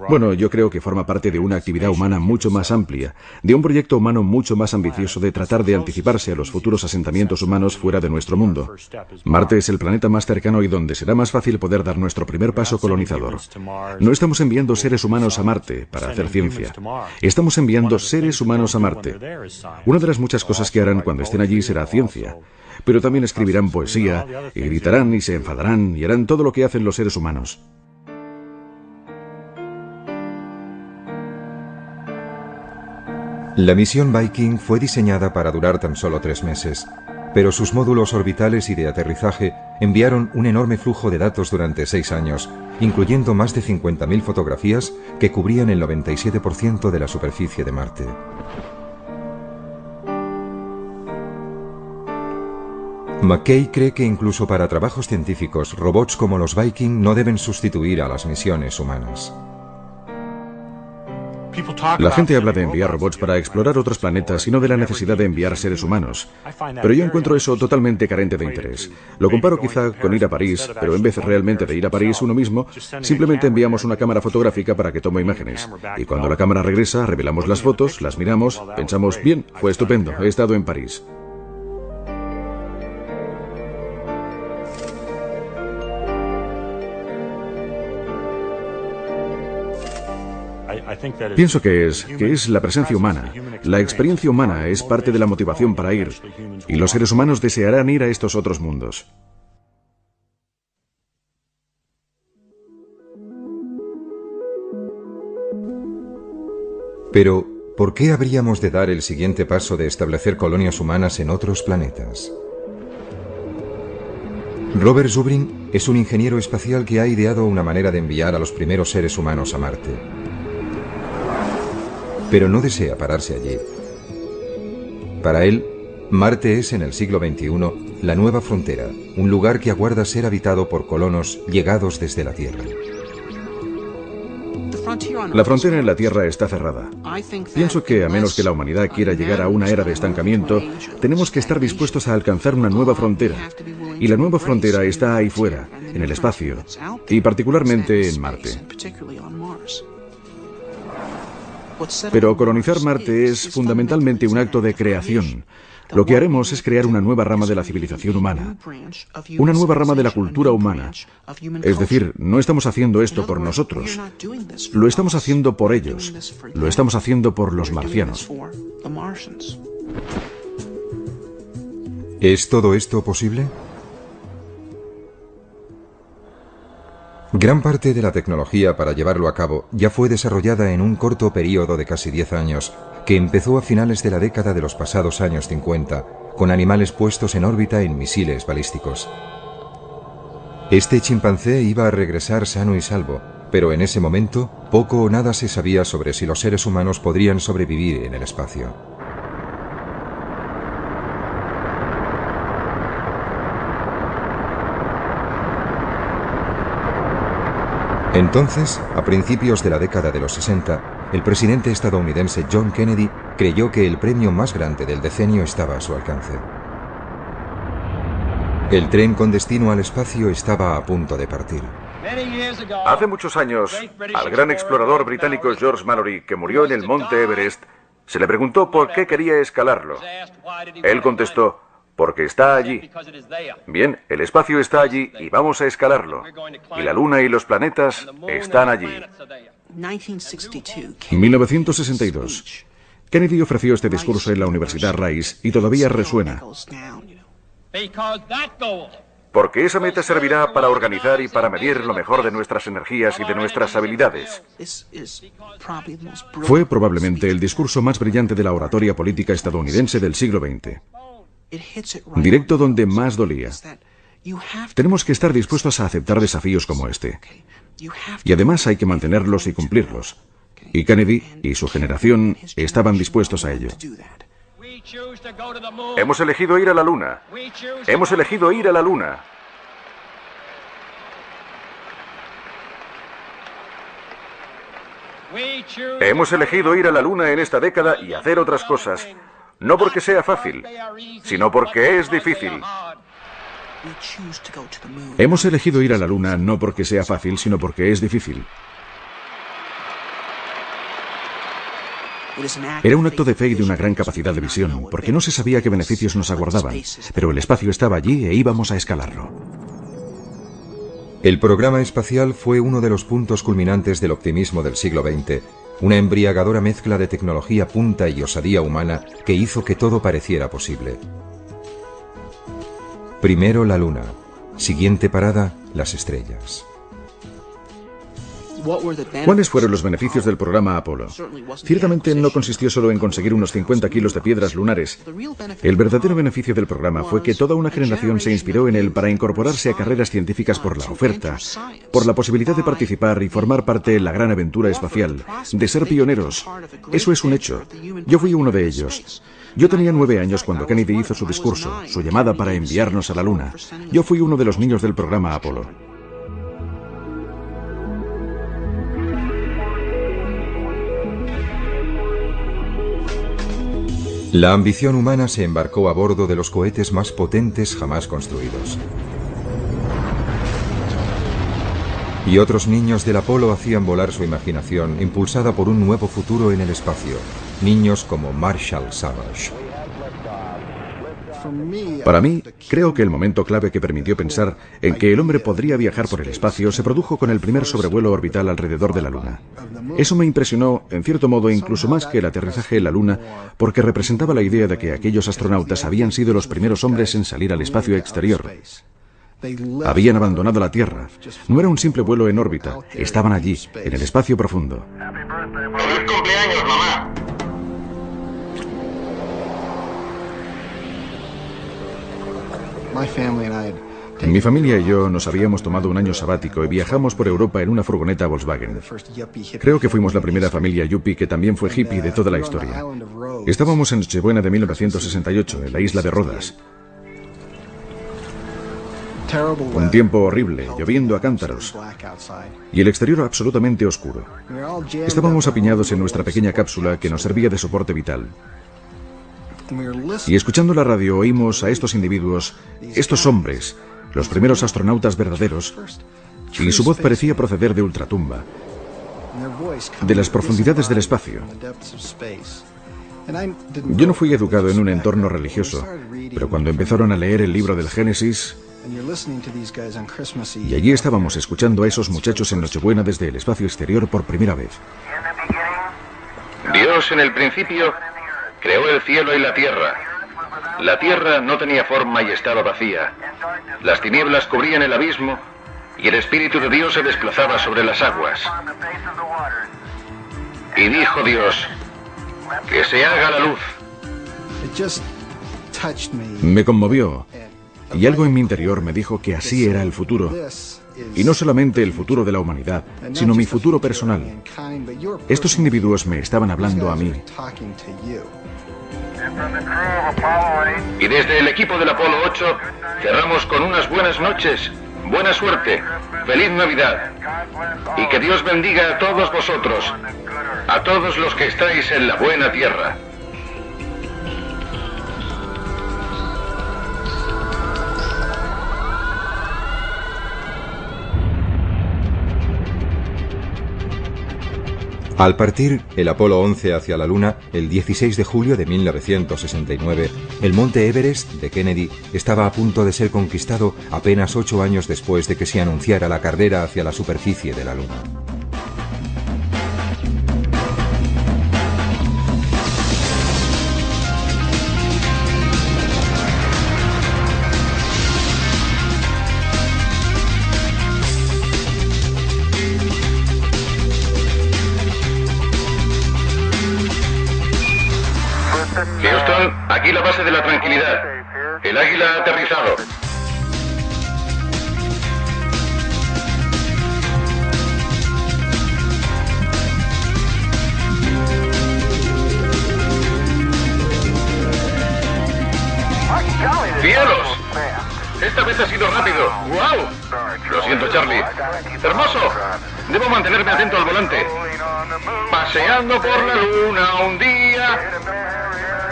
S2: Bueno, yo creo que forma parte de una actividad humana mucho más amplia, de un proyecto humano mucho más ambicioso de tratar de anticiparse a los futuros asentamientos humanos fuera de nuestro mundo. Marte es el planeta más cercano y donde será más fácil poder dar nuestro primer paso colonizador. No estamos enviando seres humanos a Marte para hacer ciencia. Estamos enviando seres humanos a Marte. Una de las muchas cosas que harán cuando estén allí será ciencia, pero también escribirán poesía, y gritarán y se enfadarán y harán todo lo que hacen los seres humanos.
S1: La misión Viking fue diseñada para durar tan solo 3 meses, pero sus módulos orbitales y de aterrizaje enviaron un enorme flujo de datos durante 6 años, incluyendo más de 50.000 fotografías que cubrían el 97% de la superficie de Marte. McKay cree que incluso para trabajos científicos, robots como los Viking no deben sustituir a las misiones humanas.
S2: La gente habla de enviar robots para explorar otros planetas y no de la necesidad de enviar seres humanos. Pero yo encuentro eso totalmente carente de interés. Lo comparo quizá con ir a París, pero en vez realmente de ir a París uno mismo, simplemente enviamos una cámara fotográfica para que tome imágenes. Y cuando la cámara regresa, revelamos las fotos, las miramos, pensamos, bien, fue estupendo, he estado en París. Pienso que es la presencia humana. La experiencia humana es parte de la motivación para ir, y los seres humanos desearán ir a estos otros mundos.
S1: Pero, ¿por qué habríamos de dar el siguiente paso de establecer colonias humanas en otros planetas? Robert Zubrin es un ingeniero espacial que ha ideado una manera de enviar a los primeros seres humanos a Marte. Pero no desea pararse allí. Para él, Marte es en el siglo XXI la nueva frontera, un lugar que aguarda ser habitado por colonos llegados desde la Tierra.
S2: La frontera en la Tierra está cerrada. Pienso que a menos que la humanidad quiera llegar a una era de estancamiento, tenemos que estar dispuestos a alcanzar una nueva frontera. Y la nueva frontera está ahí fuera, en el espacio, y particularmente en Marte. Pero colonizar Marte es fundamentalmente un acto de creación. Lo que haremos es crear una nueva rama de la civilización humana, una nueva rama de la cultura humana. Es decir, no estamos haciendo esto por nosotros, lo estamos haciendo por ellos, lo estamos haciendo por los marcianos.
S1: ¿Es todo esto posible? Gran parte de la tecnología para llevarlo a cabo ya fue desarrollada en un corto período de casi 10 años, que empezó a finales de la década de los pasados años 50, con animales puestos en órbita en misiles balísticos. Este chimpancé iba a regresar sano y salvo, pero en ese momento poco o nada se sabía sobre si los seres humanos podrían sobrevivir en el espacio. Entonces, a principios de la década de los 60, el presidente estadounidense John Kennedy creyó que el premio más grande del decenio estaba a su alcance. El tren con destino al espacio estaba a punto de partir.
S2: Hace muchos años, al gran explorador británico George Mallory, que murió en el monte Everest, se le preguntó por qué quería escalarlo. Él contestó: porque está allí. Bien, el espacio está allí y vamos a escalarlo. Y la Luna y los planetas están allí. 1962. Kennedy ofreció este discurso en la Universidad Rice y todavía resuena. Porque esa meta servirá para organizar y para medir lo mejor de nuestras energías y de nuestras habilidades. Fue probablemente el discurso más brillante de la oratoria política estadounidense del siglo XX. Directo donde más dolía. Tenemos que estar dispuestos a aceptar desafíos como este. Y además hay que mantenerlos y cumplirlos. Y Kennedy y su generación estaban dispuestos a ello. Hemos elegido ir a la Luna. Hemos elegido ir a la Luna. Hemos elegido ir a la Luna en esta década y hacer otras cosas. No porque sea fácil, sino porque es difícil. Hemos elegido ir a la Luna no porque sea fácil, sino porque es difícil. Era un acto de fe y de una gran capacidad de visión, porque no se sabía qué beneficios nos aguardaban, pero el espacio estaba allí e íbamos a escalarlo.
S1: El programa espacial fue uno de los puntos culminantes del optimismo del siglo XX, una embriagadora mezcla de tecnología punta y osadía humana que hizo que todo pareciera posible. Primero la Luna, siguiente parada, las estrellas.
S2: ¿Cuáles fueron los beneficios del programa Apolo? Ciertamente no consistió solo en conseguir unos 50 kilos de piedras lunares. El verdadero beneficio del programa fue que toda una generación se inspiró en él para incorporarse a carreras científicas por la oferta, por la posibilidad de participar y formar parte de la gran aventura espacial, de ser pioneros. Eso es un hecho. Yo fui uno de ellos. Yo tenía 9 años cuando Kennedy hizo su discurso, su llamada para enviarnos a la Luna. Yo fui uno de los niños del programa Apolo.
S1: La ambición humana se embarcó a bordo de los cohetes más potentes jamás construidos. Y otros niños del Apolo hacían volar su imaginación, impulsada por un nuevo futuro en el espacio. Niños como Marshall Savage.
S2: Para mí, creo que el momento clave que permitió pensar en que el hombre podría viajar por el espacio se produjo con el primer sobrevuelo orbital alrededor de la Luna. Eso me impresionó, en cierto modo, incluso más que el aterrizaje en la Luna, porque representaba la idea de que aquellos astronautas habían sido los primeros hombres en salir al espacio exterior. Habían abandonado la Tierra. No era un simple vuelo en órbita. Estaban allí, en el espacio profundo.
S3: ¡Feliz cumpleaños, mamá!
S2: Mi familia y yo nos habíamos tomado un año sabático y viajamos por Europa en una furgoneta Volkswagen. Creo que fuimos la primera familia yuppie que también fue hippie de toda la historia. Estábamos en Nochebuena de 1968, en la isla de Rodas. Un tiempo horrible, lloviendo a cántaros, y el exterior absolutamente oscuro. Estábamos apiñados en nuestra pequeña cápsula que nos servía de soporte vital. Y escuchando la radio oímos a estos individuos, estos hombres, los primeros astronautas verdaderos, y su voz parecía proceder de ultratumba. de las profundidades del espacio. Yo no fui educado en un entorno religioso, pero cuando empezaron a leer el libro del Génesis, y allí estábamos escuchando a esos muchachos en Nochebuena desde el espacio exterior por primera vez.
S3: Dios en el principio creó el cielo y la tierra. La tierra no tenía forma y estaba vacía. Las tinieblas cubrían el abismo y el Espíritu de Dios se desplazaba sobre las aguas. Y dijo Dios: que se haga la luz.
S2: Me conmovió, y algo en mi interior me dijo que así era el futuro. Y no solamente el futuro de la humanidad, sino mi futuro personal. Estos individuos me estaban hablando a mí.
S3: Y desde el equipo del Apolo 8 cerramos con unas buenas noches, buena suerte, feliz Navidad. Y que Dios bendiga a todos vosotros, a todos los que estáis en la buena tierra.
S1: Al partir el Apolo 11 hacia la Luna, el 16 de julio de 1969, el monte Everest de Kennedy estaba a punto de ser conquistado apenas 8 años después de que se anunciara la carrera hacia la superficie de la Luna.
S3: Houston, aquí la base de la tranquilidad. El Águila ha aterrizado. ¡Cielos! Esta vez ha sido rápido. ¡Wow! Lo siento, Charlie. ¡Hermoso! Debo mantenerme atento al volante. Paseando por la Luna un día,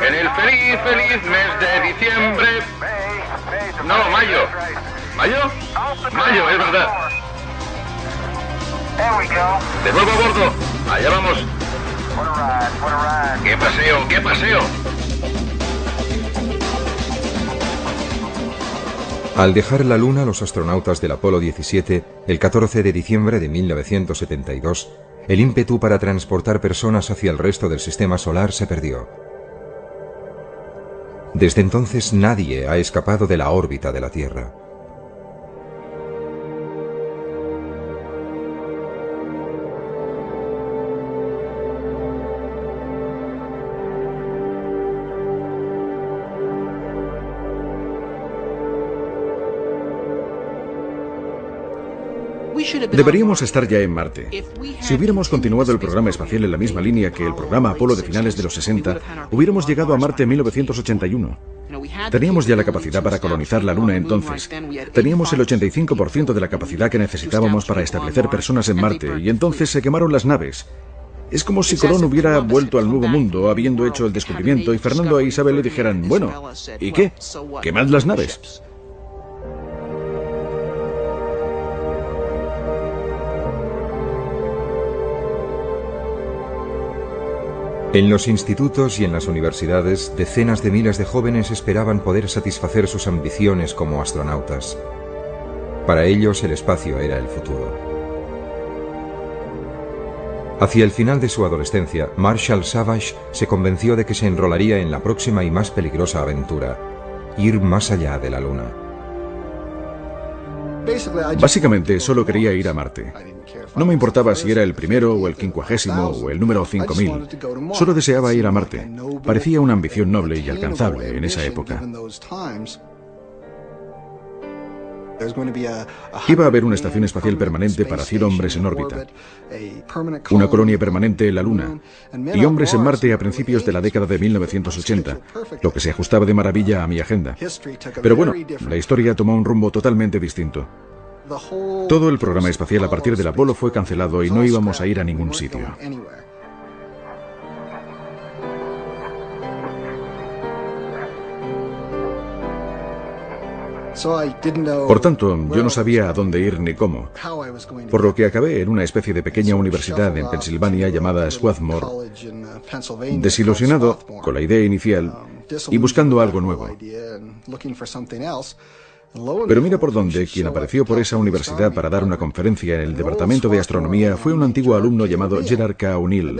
S3: en el feliz, feliz mes de diciembre. No, mayo. ¿Mayo? Mayo, es verdad. De nuevo a bordo. Allá vamos. ¡Qué paseo, qué paseo!
S1: Al dejar la Luna, los astronautas del Apolo 17, el 14 de diciembre de 1972, el ímpetu para transportar personas hacia el resto del sistema solar se perdió. Desde entonces nadie ha escapado de la órbita de la Tierra.
S2: Deberíamos estar ya en Marte. Si hubiéramos continuado el programa espacial en la misma línea que el programa Apolo de finales de los 60, hubiéramos llegado a Marte en 1981. Teníamos ya la capacidad para colonizar la Luna entonces. Teníamos el 85% de la capacidad que necesitábamos para establecer personas en Marte, y entonces se quemaron las naves. Es como si Colón hubiera vuelto al Nuevo Mundo habiendo hecho el descubrimiento y Fernando e Isabel le dijeran: bueno, ¿y qué? ¡Quemad las naves!
S1: En los institutos y en las universidades, decenas de miles de jóvenes esperaban poder satisfacer sus ambiciones como astronautas. Para ellos, el espacio era el futuro. Hacia el final de su adolescencia, Marshall Savage se convenció de que se enrolaría en la próxima y más peligrosa aventura: ir más allá de la Luna.
S2: Básicamente, solo quería ir a Marte. No me importaba si era el primero o el 50.000 o el número 5000. Solo deseaba ir a Marte. Parecía una ambición noble y alcanzable en esa época. Iba a haber una estación espacial permanente para 100 hombres en órbita, una colonia permanente en la Luna y hombres en Marte a principios de la década de 1980, lo que se ajustaba de maravilla a mi agenda. Pero bueno, la historia tomó un rumbo totalmente distinto. Todo el programa espacial a partir del Apolo fue cancelado y no íbamos a ir a ningún sitio. Por tanto, yo no sabía a dónde ir ni cómo, por lo que acabé en una especie de pequeña universidad en Pensilvania llamada Swarthmore, desilusionado con la idea inicial y buscando algo nuevo. Pero mira por dónde, quien apareció por esa universidad para dar una conferencia en el Departamento de Astronomía fue un antiguo alumno llamado Gerard K. O'Neill.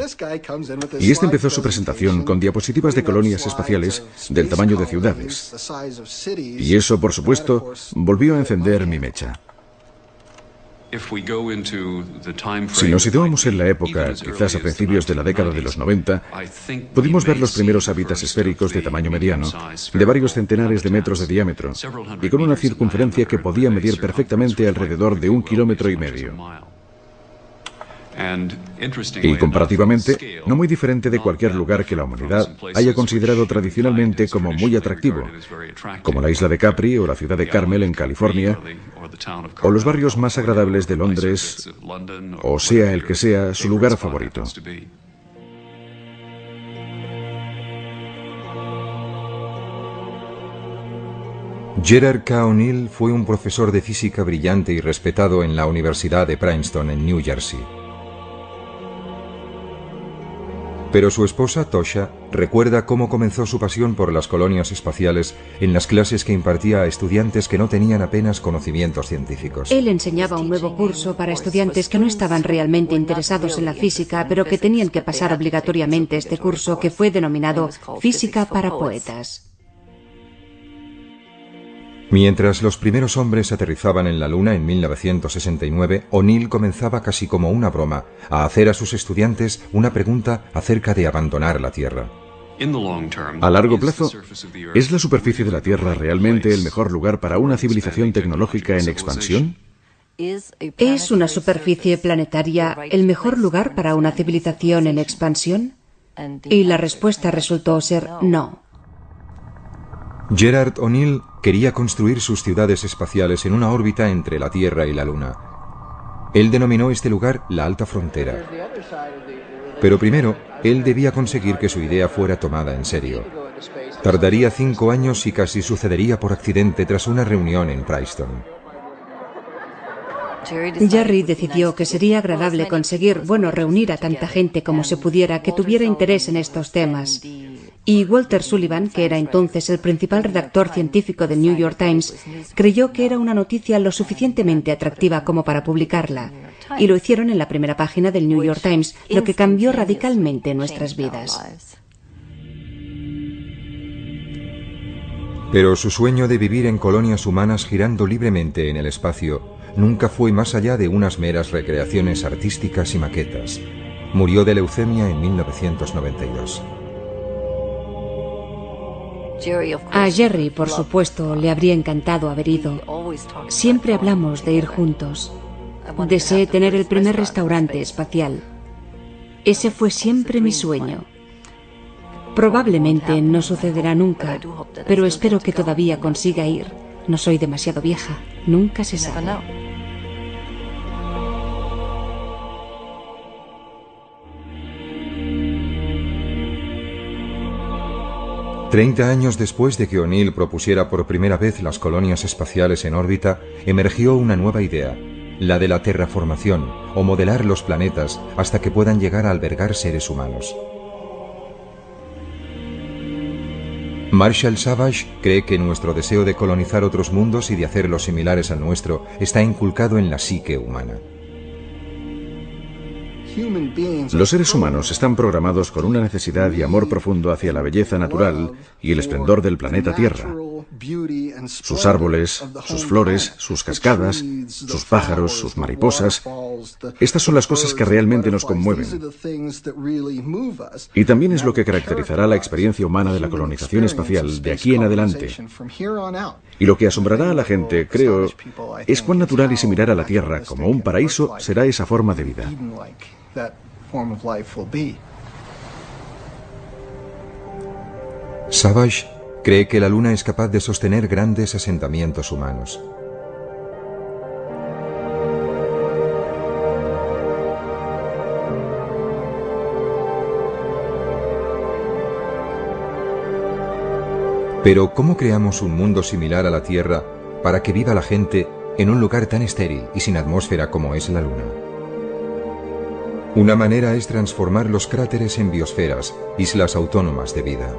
S2: Y este empezó su presentación con diapositivas de colonias espaciales del tamaño de ciudades. Y eso, por supuesto, volvió a encender mi mecha. Si nos situamos en la época, quizás a principios de la década de los 90, pudimos ver los primeros hábitats esféricos de tamaño mediano, de varios centenares de metros de diámetro, y con una circunferencia que podía medir perfectamente alrededor de 1,5 kilómetros. Y comparativamente, no muy diferente de cualquier lugar que la humanidad haya considerado tradicionalmente como muy atractivo, como la isla de Capri o la ciudad de Carmel en California, o los barrios más agradables de Londres, o sea el que sea su lugar favorito.
S1: Gerard K. O'Neill fue un profesor de física brillante y respetado en la Universidad de Princeton, en New Jersey. Pero su esposa, Tosha, recuerda cómo comenzó su pasión por las colonias espaciales en las clases que impartía a estudiantes que no tenían apenas conocimientos científicos.
S4: Él enseñaba un nuevo curso para estudiantes que no estaban realmente interesados en la física, pero que tenían que pasar obligatoriamente este curso, que fue denominado Física para Poetas.
S1: Mientras los primeros hombres aterrizaban en la Luna en 1969, O'Neill comenzaba casi como una broma a hacer a sus estudiantes una pregunta acerca de abandonar la Tierra.
S2: A largo plazo, ¿es la superficie de la Tierra realmente el mejor lugar para una civilización tecnológica en expansión?
S4: ¿Es una superficie planetaria el mejor lugar para una civilización en expansión? Y la respuesta resultó ser no.
S1: Gerard O'Neill quería construir sus ciudades espaciales en una órbita entre la Tierra y la Luna. Él denominó este lugar la Alta Frontera. Pero primero, él debía conseguir que su idea fuera tomada en serio. Tardaría 5 años y casi sucedería por accidente tras una reunión en Princeton.
S4: Jerry decidió que sería agradable reunir a tanta gente como se pudiera que tuviera interés en estos temas. Y Walter Sullivan, que era entonces el principal redactor científico del New York Times, creyó que era una noticia lo suficientemente atractiva como para publicarla. Y lo hicieron en la primera página del New York Times, lo que cambió radicalmente nuestras vidas.
S1: Pero su sueño de vivir en colonias humanas girando libremente en el espacio nunca fue más allá de unas meras recreaciones artísticas y maquetas. Murió de leucemia en 1992.
S4: A Jerry, por supuesto, le habría encantado haber ido. Siempre hablamos de ir juntos. Deseé tener el primer restaurante espacial. Ese fue siempre mi sueño. Probablemente no sucederá nunca, pero espero que todavía consiga ir. No soy demasiado vieja, nunca se sabe.
S1: 30 años después de que O'Neill propusiera por primera vez las colonias espaciales en órbita, emergió una nueva idea, la de la terraformación, o modelar los planetas hasta que puedan llegar a albergar seres humanos. Marshall Savage cree que nuestro deseo de colonizar otros mundos y de hacerlos similares al nuestro está inculcado en la psique humana.
S2: Los seres humanos están programados con una necesidad y amor profundo hacia la belleza natural y el esplendor del planeta Tierra. Sus árboles, sus flores, sus cascadas, sus pájaros, sus mariposas. Estas son las cosas que realmente nos conmueven. Y también es lo que caracterizará la experiencia humana de la colonización espacial de aquí en adelante. Y lo que asombrará a la gente, creo, es cuán natural y similar a la Tierra como un paraíso será esa forma de vida.
S1: Savage cree que la Luna es capaz de sostener grandes asentamientos humanos. Pero ¿cómo creamos un mundo similar a la Tierra para que viva la gente en un lugar tan estéril y sin atmósfera como es la Luna. Una manera es transformar los cráteres en biosferas, islas autónomas de vida.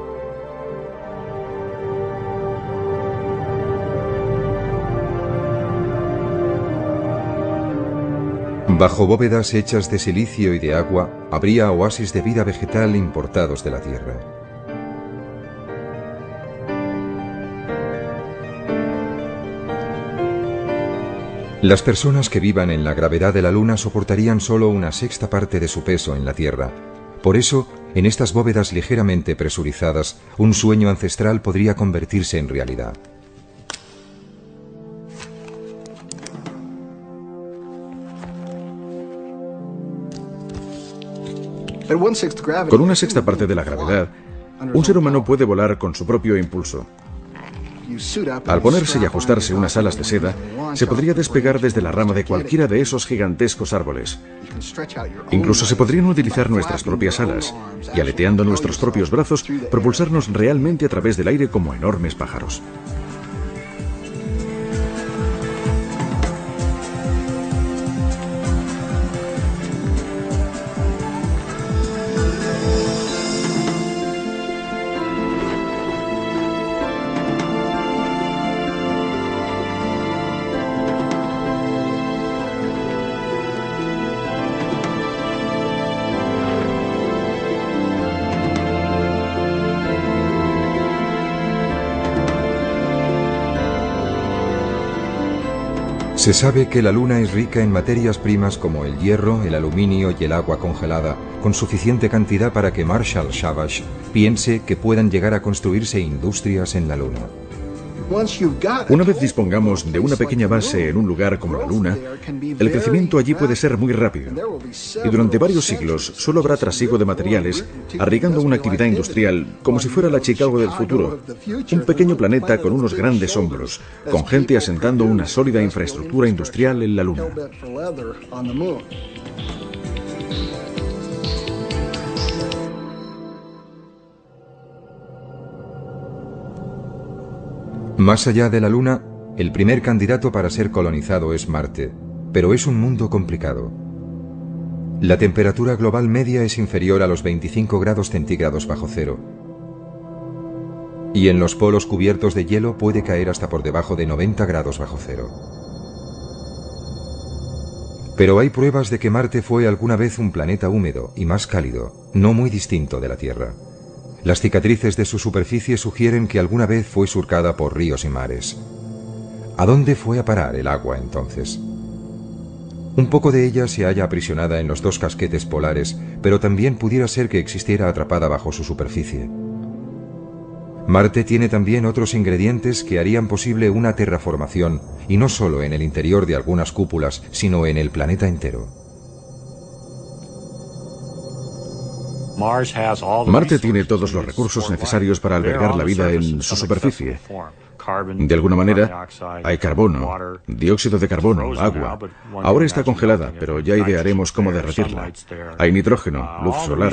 S1: Bajo bóvedas hechas de silicio y de agua, habría oasis de vida vegetal importados de la Tierra. Las personas que vivan en la gravedad de la Luna soportarían solo una sexta parte de su peso en la Tierra. Por eso, en estas bóvedas ligeramente presurizadas, un sueño ancestral podría convertirse en realidad.
S2: Con una sexta parte de la gravedad, un ser humano puede volar con su propio impulso. Al ponerse y ajustarse unas alas de seda, se podría despegar desde la rama de cualquiera de esos gigantescos árboles. Incluso se podrían utilizar nuestras propias alas y, aleteando nuestros propios brazos, propulsarnos realmente a través del aire como enormes pájaros.
S1: Se sabe que la Luna es rica en materias primas como el hierro, el aluminio y el agua congelada, con suficiente cantidad para que Marshall Shavash piense que puedan llegar a construirse industrias en la Luna.
S2: Una vez dispongamos de una pequeña base en un lugar como la Luna, el crecimiento allí puede ser muy rápido. Y durante varios siglos solo habrá trasiego de materiales, arriesgando una actividad industrial como si fuera la Chicago del futuro. Un pequeño planeta con unos grandes hombros, con gente asentando una sólida infraestructura industrial en la Luna.
S1: Más allá de la Luna, el primer candidato para ser colonizado es Marte, pero es un mundo complicado. La temperatura global media es inferior a los 25 grados centígrados bajo cero. Y en los polos cubiertos de hielo puede caer hasta por debajo de 90 grados bajo cero. Pero hay pruebas de que Marte fue alguna vez un planeta húmedo y más cálido, no muy distinto de la Tierra. Las cicatrices de su superficie sugieren que alguna vez fue surcada por ríos y mares. ¿A dónde fue a parar el agua entonces? Un poco de ella se halla aprisionada en los dos casquetes polares, pero también pudiera ser que existiera atrapada bajo su superficie. Marte tiene también otros ingredientes que harían posible una terraformación, y no solo en el interior de algunas cúpulas, sino en el planeta entero.
S2: Marte tiene todos los recursos necesarios para albergar la vida en su superficie. De alguna manera, hay carbono, dióxido de carbono, agua. Ahora está congelada, pero ya idearemos cómo derretirla. Hay nitrógeno, luz solar.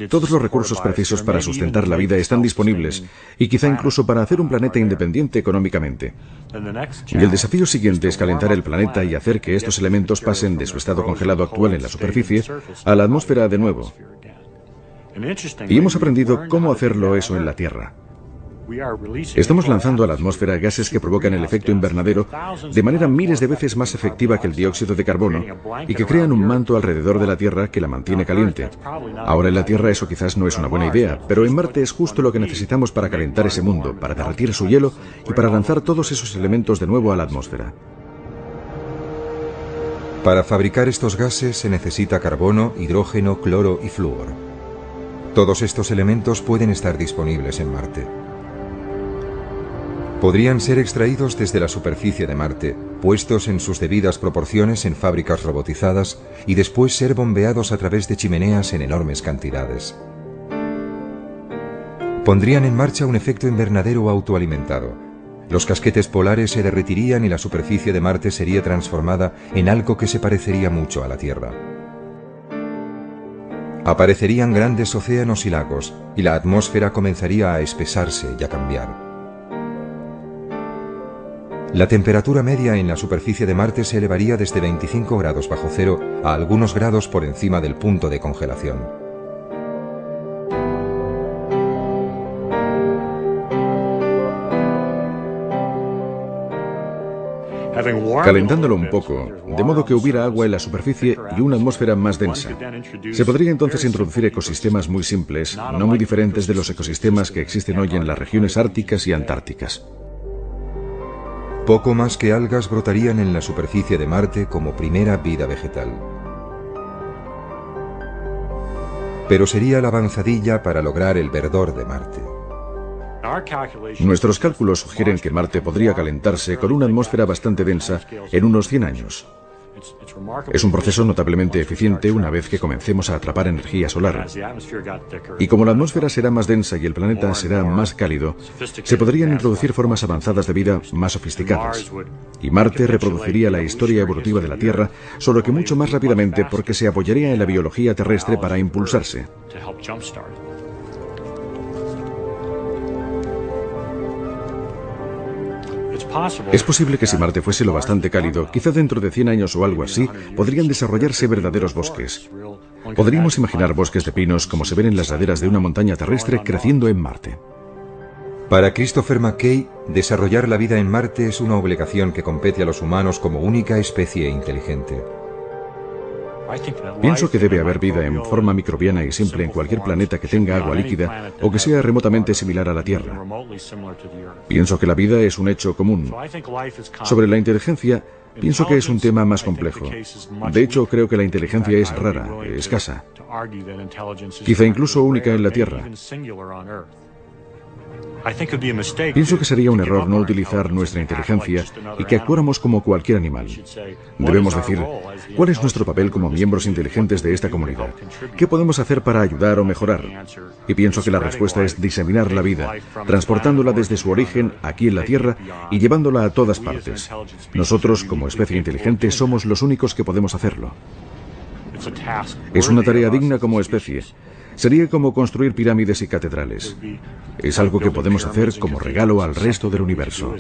S2: Todos los recursos precisos para sustentar la vida están disponibles, y quizá incluso para hacer un planeta independiente económicamente. Y el desafío siguiente es calentar el planeta y hacer que estos elementos pasen de su estado congelado actual en la superficie a la atmósfera de nuevo. Y hemos aprendido cómo hacerlo eso en la Tierra. Estamos lanzando a la atmósfera gases que provocan el efecto invernadero de manera miles de veces más efectiva que el dióxido de carbono y que crean un manto alrededor de la Tierra que la mantiene caliente. Ahora en la Tierra eso quizás no es una buena idea, pero en Marte es justo lo que necesitamos para calentar ese mundo, para derretir su hielo y para lanzar todos esos elementos de nuevo a la atmósfera.
S1: Para fabricar estos gases se necesita carbono, hidrógeno, cloro y flúor. Todos estos elementos pueden estar disponibles en Marte. Podrían ser extraídos desde la superficie de Marte, puestos en sus debidas proporciones en fábricas robotizadas y después ser bombeados a través de chimeneas en enormes cantidades. Pondrían en marcha un efecto invernadero autoalimentado. Los casquetes polares se derretirían y la superficie de Marte sería transformada en algo que se parecería mucho a la Tierra. Aparecerían grandes océanos y lagos, y la atmósfera comenzaría a espesarse y a cambiar. La temperatura media en la superficie de Marte se elevaría desde 25 grados bajo cero a algunos grados por encima del punto de congelación.
S2: Calentándolo un poco, de modo que hubiera agua en la superficie y una atmósfera más densa. Se podría entonces introducir ecosistemas muy simples, no muy diferentes de los ecosistemas que existen hoy en las regiones árticas y antárticas.
S1: Poco más que algas brotarían en la superficie de Marte como primera vida vegetal. Pero sería la avanzadilla para lograr el verdor de Marte.
S2: Nuestros cálculos sugieren que Marte podría calentarse con una atmósfera bastante densa en unos 100 años. Es un proceso notablemente eficiente una vez que comencemos a atrapar energía solar. Y como la atmósfera será más densa y el planeta será más cálido, se podrían introducir formas avanzadas de vida más sofisticadas. Y Marte reproduciría la historia evolutiva de la Tierra, solo que mucho más rápidamente porque se apoyaría en la biología terrestre para impulsarse. Es posible que si Marte fuese lo bastante cálido, quizá dentro de 100 años o algo así, podrían desarrollarse verdaderos bosques. Podríamos imaginar bosques de pinos como se ven en las laderas de una montaña terrestre creciendo en Marte.
S1: Para Christopher McKay, desarrollar la vida en Marte es una obligación que compete a los humanos como única especie inteligente.
S2: Pienso que debe haber vida en forma microbiana y simple en cualquier planeta que tenga agua líquida o que sea remotamente similar a la Tierra. Pienso que la vida es un hecho común. Sobre la inteligencia, pienso que es un tema más complejo. De hecho, creo que la inteligencia es rara, escasa, quizá incluso única en la Tierra. Pienso que sería un error no utilizar nuestra inteligencia y que actuáramos como cualquier animal. Debemos decir, ¿cuál es nuestro papel como miembros inteligentes de esta comunidad? ¿Qué podemos hacer para ayudar o mejorar? Y pienso que la respuesta es diseminar la vida, transportándola desde su origen aquí en la Tierra y llevándola a todas partes. Nosotros, como especie inteligente, somos los únicos que podemos hacerlo. Es una tarea digna como especie. Sería como construir pirámides y catedrales. Es algo que podemos hacer como regalo al resto del universo.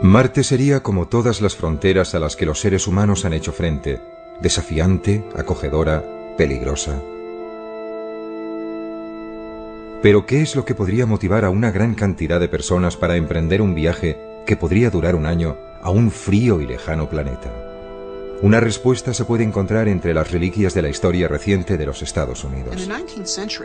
S1: Marte sería como todas las fronteras a las que los seres humanos han hecho frente, desafiante, acogedora, peligrosa. Pero ¿qué es lo que podría motivar a una gran cantidad de personas para emprender un viaje que podría durar un año a un frío y lejano planeta? Una respuesta se puede encontrar entre las reliquias de la historia reciente de los Estados Unidos.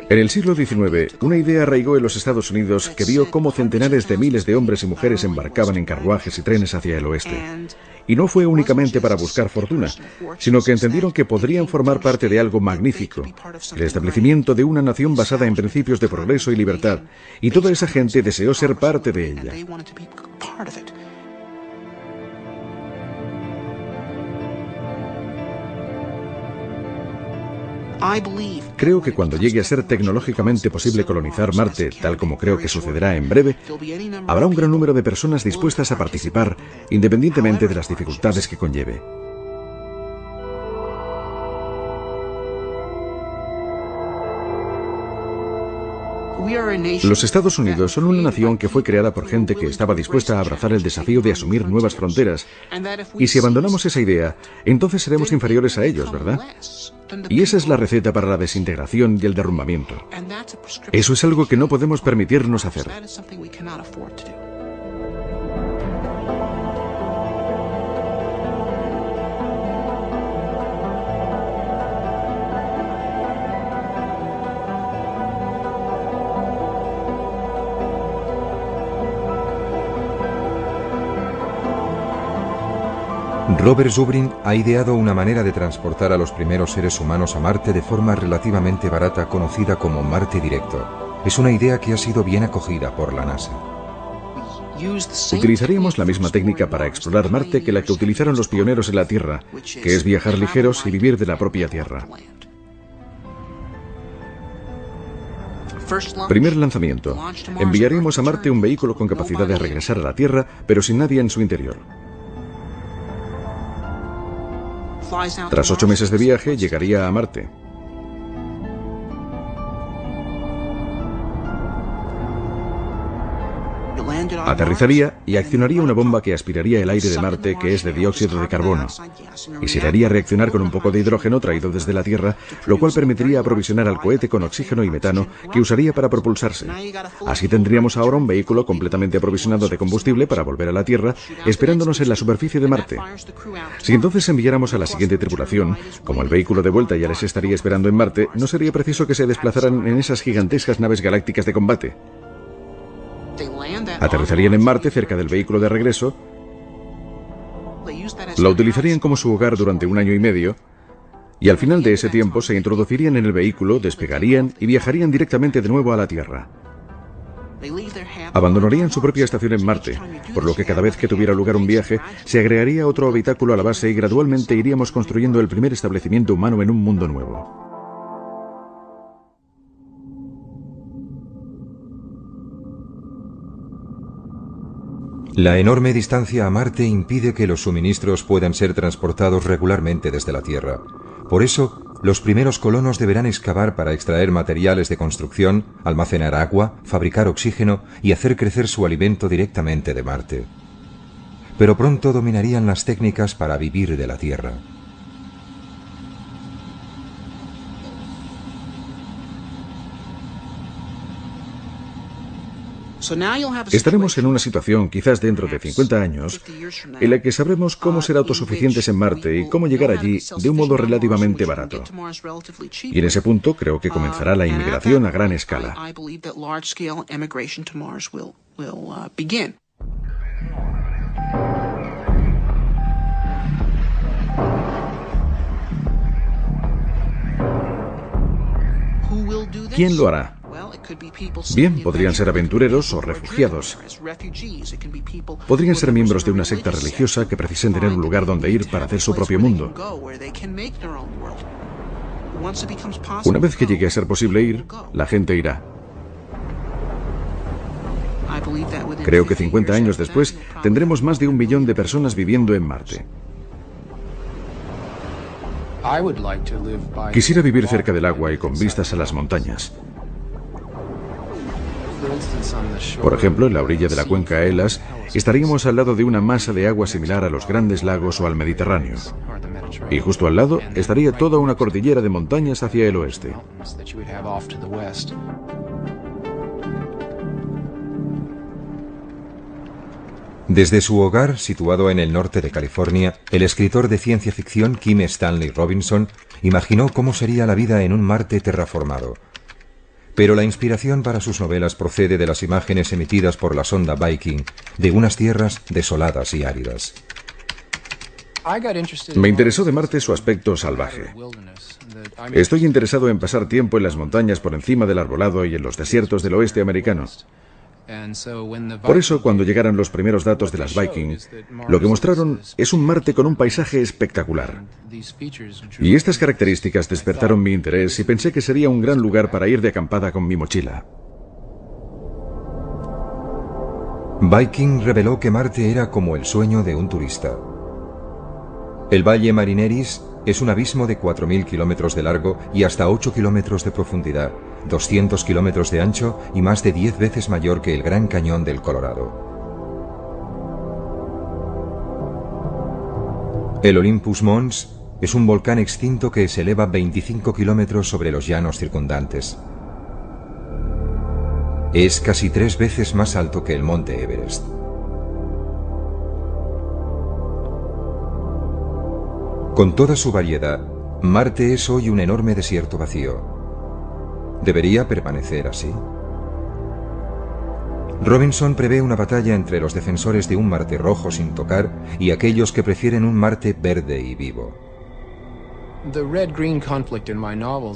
S2: En el siglo XIX, una idea arraigó en los Estados Unidos que vio cómo centenares de miles de hombres y mujeres embarcaban en carruajes y trenes hacia el oeste. Y no fue únicamente para buscar fortuna, sino que entendieron que podrían formar parte de algo magnífico, el establecimiento de una nación basada en principios de progreso y libertad, y toda esa gente deseó ser parte de ella. Creo que cuando llegue a ser tecnológicamente posible colonizar Marte, tal como creo que sucederá en breve, habrá un gran número de personas dispuestas a participar, independientemente de las dificultades que conlleve. Los Estados Unidos son una nación que fue creada por gente que estaba dispuesta a abrazar el desafío de asumir nuevas fronteras. Y si abandonamos esa idea, entonces seremos inferiores a ellos, ¿verdad? Y esa es la receta para la desintegración y el derrumbamiento. Eso es algo que no podemos permitirnos hacer.
S1: Robert Zubrin ha ideado una manera de transportar a los primeros seres humanos a Marte de forma relativamente barata, conocida como Marte Directo. Es una idea que ha sido bien acogida por la NASA.
S2: Utilizaríamos la misma técnica para explorar Marte que la que utilizaron los pioneros en la Tierra, que es viajar ligeros y vivir de la propia Tierra. Primer lanzamiento. Enviaríamos a Marte un vehículo con capacidad de regresar a la Tierra, pero sin nadie en su interior. Tras 8 meses de viaje, llegaría a Marte. Aterrizaría y accionaría una bomba que aspiraría el aire de Marte, que es de dióxido de carbono, y se le haría reaccionar con un poco de hidrógeno traído desde la Tierra, lo cual permitiría aprovisionar al cohete con oxígeno y metano que usaría para propulsarse. Así tendríamos ahora un vehículo completamente aprovisionado de combustible para volver a la Tierra, esperándonos en la superficie de Marte. Si entonces enviáramos a la siguiente tripulación, como el vehículo de vuelta ya les estaría esperando en Marte, no sería preciso que se desplazaran en esas gigantescas naves galácticas de combate. Aterrizarían en Marte cerca del vehículo de regreso, lo utilizarían como su hogar durante 1 año y medio, y al final de ese tiempo se introducirían en el vehículo, despegarían y viajarían directamente de nuevo a la Tierra. Abandonarían su propia estación en Marte, por lo que cada vez que tuviera lugar un viaje, se agregaría otro habitáculo a la base y gradualmente iríamos construyendo el primer establecimiento humano en un mundo nuevo.
S1: La enorme distancia a Marte impide que los suministros puedan ser transportados regularmente desde la Tierra. Por eso, los primeros colonos deberán excavar para extraer materiales de construcción, almacenar agua, fabricar oxígeno y hacer crecer su alimento directamente de Marte. Pero pronto dominarían las técnicas para vivir de la Tierra.
S2: Estaremos en una situación, quizás dentro de 50 años, en la que sabremos cómo ser autosuficientes en Marte y cómo llegar allí de un modo relativamente barato. Y en ese punto creo que comenzará la inmigración a gran escala. ¿Quién lo hará? Bien, podrían ser aventureros o refugiados. Podrían ser miembros de una secta religiosa que precisen tener un lugar donde ir para hacer su propio mundo. Una vez que llegue a ser posible ir, la gente irá. Creo que 50 años después tendremos más de 1 millón de personas viviendo en Marte. Quisiera vivir cerca del agua y con vistas a las montañas. Por ejemplo, en la orilla de la cuenca Elas, estaríamos al lado de una masa de agua similar a los grandes lagos o al Mediterráneo. Y justo al lado estaría toda una cordillera de montañas hacia el oeste.
S1: Desde su hogar, situado en el norte de California, el escritor de ciencia ficción Kim Stanley Robinson imaginó cómo sería la vida en un Marte terraformado. Pero la inspiración para sus novelas procede de las imágenes emitidas por la sonda Viking de unas tierras desoladas y áridas.
S2: Me interesó de Marte su aspecto salvaje. Estoy interesado en pasar tiempo en las montañas por encima del arbolado y en los desiertos del oeste americano. Por eso, cuando llegaron los primeros datos de las Viking, lo que mostraron es un Marte con un paisaje espectacular. Y estas características despertaron mi interés y pensé que sería un gran lugar para ir de acampada con mi mochila.
S1: Viking reveló que Marte era como el sueño de un turista. El Valle Marineris es un abismo de 4.000 kilómetros de largo y hasta 8 kilómetros de profundidad, 200 kilómetros de ancho y más de 10 veces mayor que el Gran Cañón del Colorado. El Olympus Mons es un volcán extinto que se eleva 25 kilómetros sobre los llanos circundantes. Es casi 3 veces más alto que el monte Everest. Con toda su variedad, Marte es hoy un enorme desierto vacío. ¿Debería permanecer así? Robinson prevé una batalla entre los defensores de un Marte rojo sin tocar y aquellos que prefieren un Marte verde y vivo.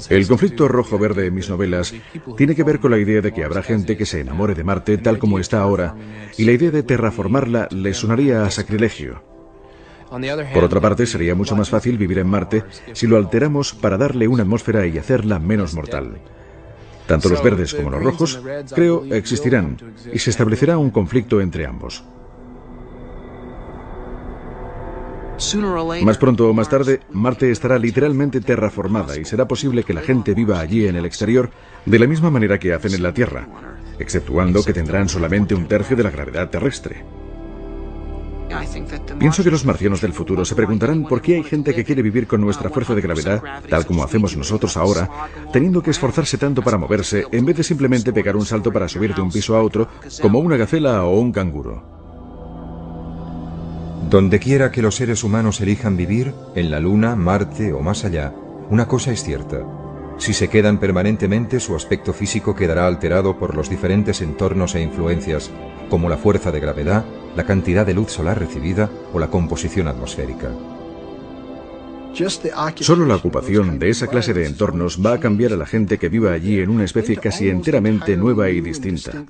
S2: El conflicto rojo-verde en mis novelas tiene que ver con la idea de que habrá gente que se enamore de Marte tal como está ahora, y la idea de terraformarla le sonaría a sacrilegio. Por otra parte, sería mucho más fácil vivir en Marte si lo alteramos para darle una atmósfera y hacerla menos mortal. Tanto los verdes como los rojos, creo, existirán, y se establecerá un conflicto entre ambos. Más pronto o más tarde, Marte estará literalmente terraformada y será posible que la gente viva allí en el exterior de la misma manera que hacen en la Tierra, exceptuando que tendrán solamente un tercio de la gravedad terrestre. Pienso que los marcianos del futuro se preguntarán por qué hay gente que quiere vivir con nuestra fuerza de gravedad, tal como hacemos nosotros ahora, teniendo que esforzarse tanto para moverse, en vez de simplemente pegar un salto para subir de un piso a otro, como una gacela o un canguro.
S1: Donde quiera que los seres humanos elijan vivir, en la Luna, Marte o más allá, una cosa es cierta. Si se quedan permanentemente, su aspecto físico quedará alterado por los diferentes entornos e influencias, como la fuerza de gravedad, la cantidad de luz solar recibida o la composición atmosférica.
S2: Solo la ocupación de esa clase de entornos va a cambiar a la gente que viva allí en una especie casi enteramente nueva y distinta.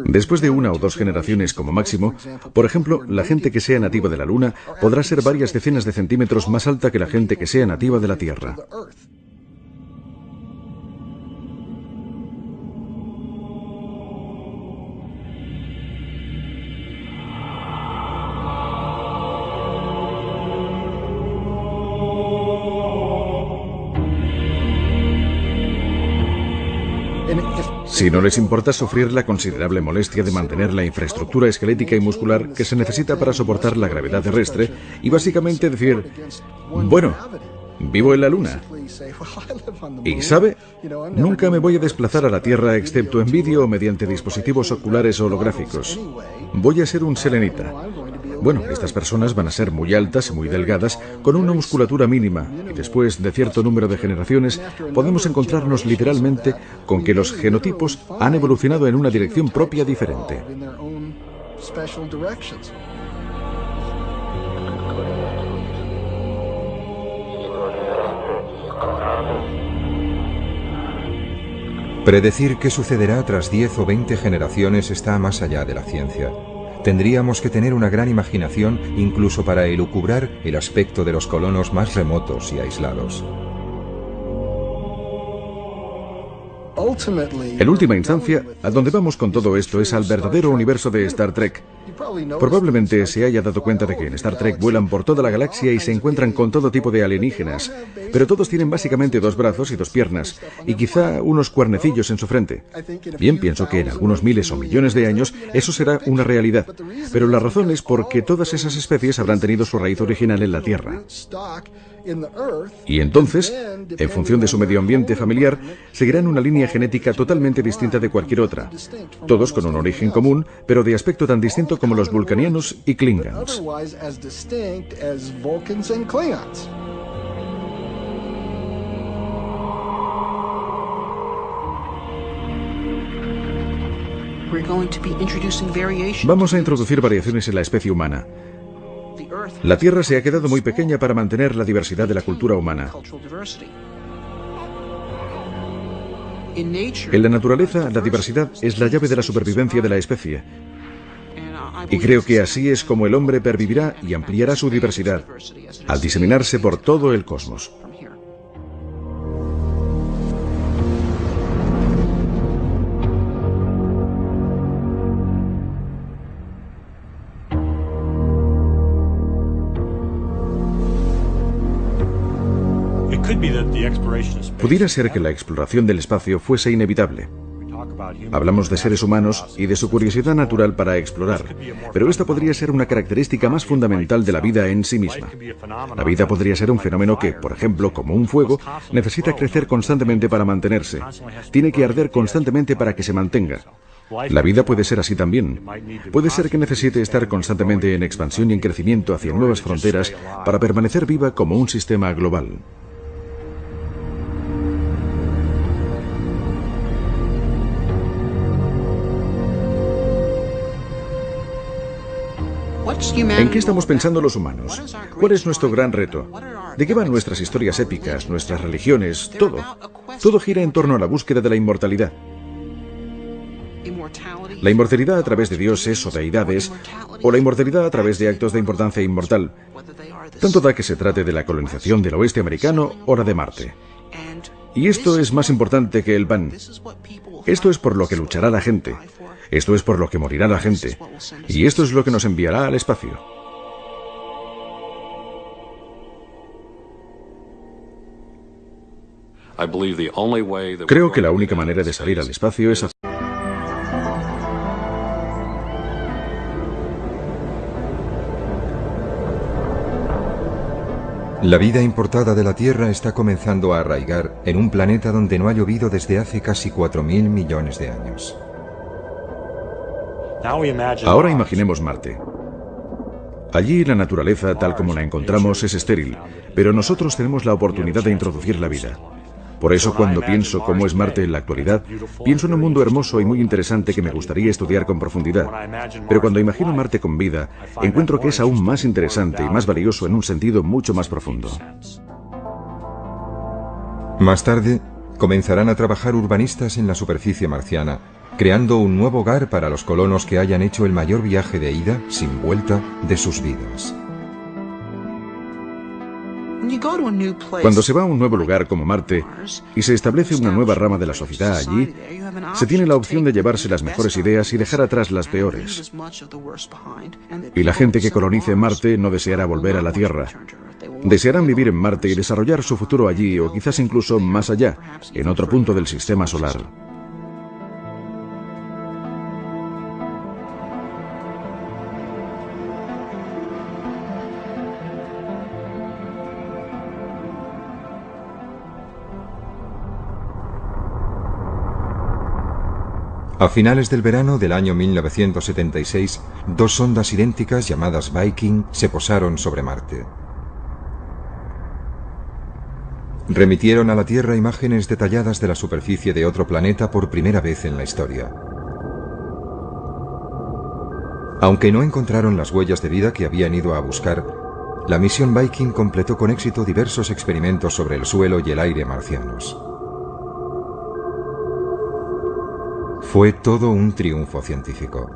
S2: Después de 1 o 2 generaciones como máximo, por ejemplo, la gente que sea nativa de la Luna podrá ser varias decenas de centímetros más alta que la gente que sea nativa de la Tierra. Si no les importa sufrir la considerable molestia de mantener la infraestructura esquelética y muscular que se necesita para soportar la gravedad terrestre y básicamente decir, bueno, vivo en la Luna. Y ¿sabe? Nunca me voy a desplazar a la Tierra excepto en vídeo o mediante dispositivos oculares holográficos. Voy a ser un selenita. Bueno, estas personas van a ser muy altas y muy delgadas, con una musculatura mínima, y después de cierto número de generaciones podemos encontrarnos literalmente con que los genotipos han evolucionado en una dirección propia diferente.
S1: Predecir qué sucederá tras 10 o 20 generaciones está más allá de la ciencia. Tendríamos que tener una gran imaginación incluso para elucubrar el aspecto de los colonos más remotos y aislados.
S2: En última instancia, a donde vamos con todo esto es al verdadero universo de Star Trek. Probablemente se haya dado cuenta de que en Star Trek vuelan por toda la galaxia y se encuentran con todo tipo de alienígenas, pero todos tienen básicamente 2 brazos y 2 piernas, y quizá unos cuernecillos en su frente. Bien, pienso que en algunos miles o millones de años eso será una realidad, pero la razón es porque todas esas especies habrán tenido su raíz original en la Tierra. Y entonces, en función de su medio ambiente familiar, seguirán una línea genética totalmente distinta de cualquier otra. Todos con un origen común, pero de aspecto tan distinto como los vulcanianos y klingons. Vamos a introducir variaciones en la especie humana. La Tierra se ha quedado muy pequeña para mantener la diversidad de la cultura humana. En la naturaleza, la diversidad es la llave de la supervivencia de la especie. Y creo que así es como el hombre pervivirá y ampliará su diversidad, al diseminarse por todo el cosmos. Pudiera ser que la exploración del espacio fuese inevitable. Hablamos de seres humanos y de su curiosidad natural para explorar, pero esta podría ser una característica más fundamental de la vida en sí misma. La vida podría ser un fenómeno que, por ejemplo, como un fuego, necesita crecer constantemente para mantenerse. Tiene que arder constantemente para que se mantenga. La vida puede ser así también. Puede ser que necesite estar constantemente en expansión y en crecimiento hacia nuevas fronteras para permanecer viva como un sistema global. ¿En qué estamos pensando los humanos? ¿Cuál es nuestro gran reto? ¿De qué van nuestras historias épicas, nuestras religiones? Todo. Todo gira en torno a la búsqueda de la inmortalidad. La inmortalidad a través de dioses o deidades, o la inmortalidad a través de actos de importancia inmortal. Tanto da que se trate de la colonización del oeste americano o la de Marte. Y esto es más importante que el pan. Esto es por lo que luchará la gente. Esto es por lo que morirá la gente. Y esto es lo que nos enviará al espacio. Creo que la única manera de salir al espacio es hacer...
S1: La vida importada de la Tierra está comenzando a arraigar en un planeta donde no ha llovido desde hace casi 4.000 millones de años.
S2: Ahora imaginemos Marte. Allí la naturaleza, tal como la encontramos, es estéril, pero nosotros tenemos la oportunidad de introducir la vida. Por eso, cuando pienso cómo es Marte en la actualidad, pienso en un mundo hermoso y muy interesante que me gustaría estudiar con profundidad. Pero cuando imagino Marte con vida, encuentro que es aún más interesante y más valioso en un sentido mucho más profundo.
S1: Más tarde, comenzarán a trabajar urbanistas en la superficie marciana, creando un nuevo hogar para los colonos que hayan hecho el mayor viaje de ida, sin vuelta, de sus vidas.
S2: Cuando se va a un nuevo lugar como Marte y se establece una nueva rama de la sociedad allí, se tiene la opción de llevarse las mejores ideas y dejar atrás las peores. Y la gente que colonice Marte no deseará volver a la Tierra. Desearán vivir en Marte y desarrollar su futuro allí o quizás incluso más allá, en otro punto del sistema solar.
S1: A finales del verano del año 1976, dos sondas idénticas llamadas Viking se posaron sobre Marte. Remitieron a la Tierra imágenes detalladas de la superficie de otro planeta por primera vez en la historia. Aunque no encontraron las huellas de vida que habían ido a buscar, la misión Viking completó con éxito diversos experimentos sobre el suelo y el aire marcianos. Fue todo un triunfo científico.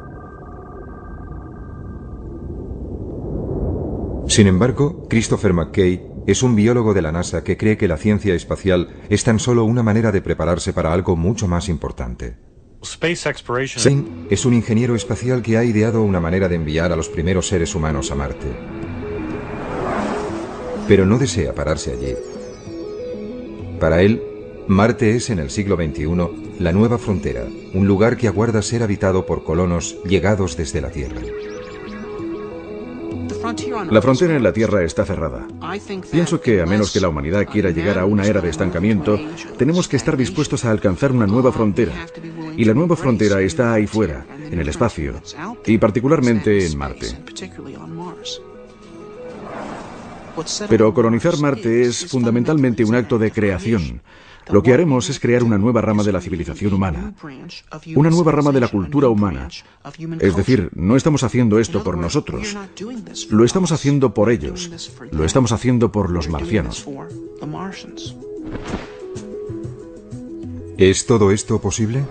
S1: Sin embargo, Christopher McKay es un biólogo de la NASA que cree que la ciencia espacial es tan solo una manera de prepararse para algo mucho más importante. Shane es un ingeniero espacial que ha ideado una manera de enviar a los primeros seres humanos a Marte. Pero no desea pararse allí. Para él, Marte es en el siglo XXI la nueva frontera, un lugar que aguarda ser habitado por colonos llegados desde la Tierra.
S2: La frontera en la Tierra está cerrada. Pienso que a menos que la humanidad quiera llegar a una era de estancamiento, tenemos que estar dispuestos a alcanzar una nueva frontera. Y la nueva frontera está ahí fuera, en el espacio, y particularmente en Marte. Pero colonizar Marte es fundamentalmente un acto de creación. Lo que haremos es crear una nueva rama de la civilización humana, una nueva rama de la cultura humana. Es decir, no estamos haciendo esto por nosotros, lo estamos haciendo por ellos, lo estamos haciendo por los marcianos.
S1: ¿Es todo esto posible?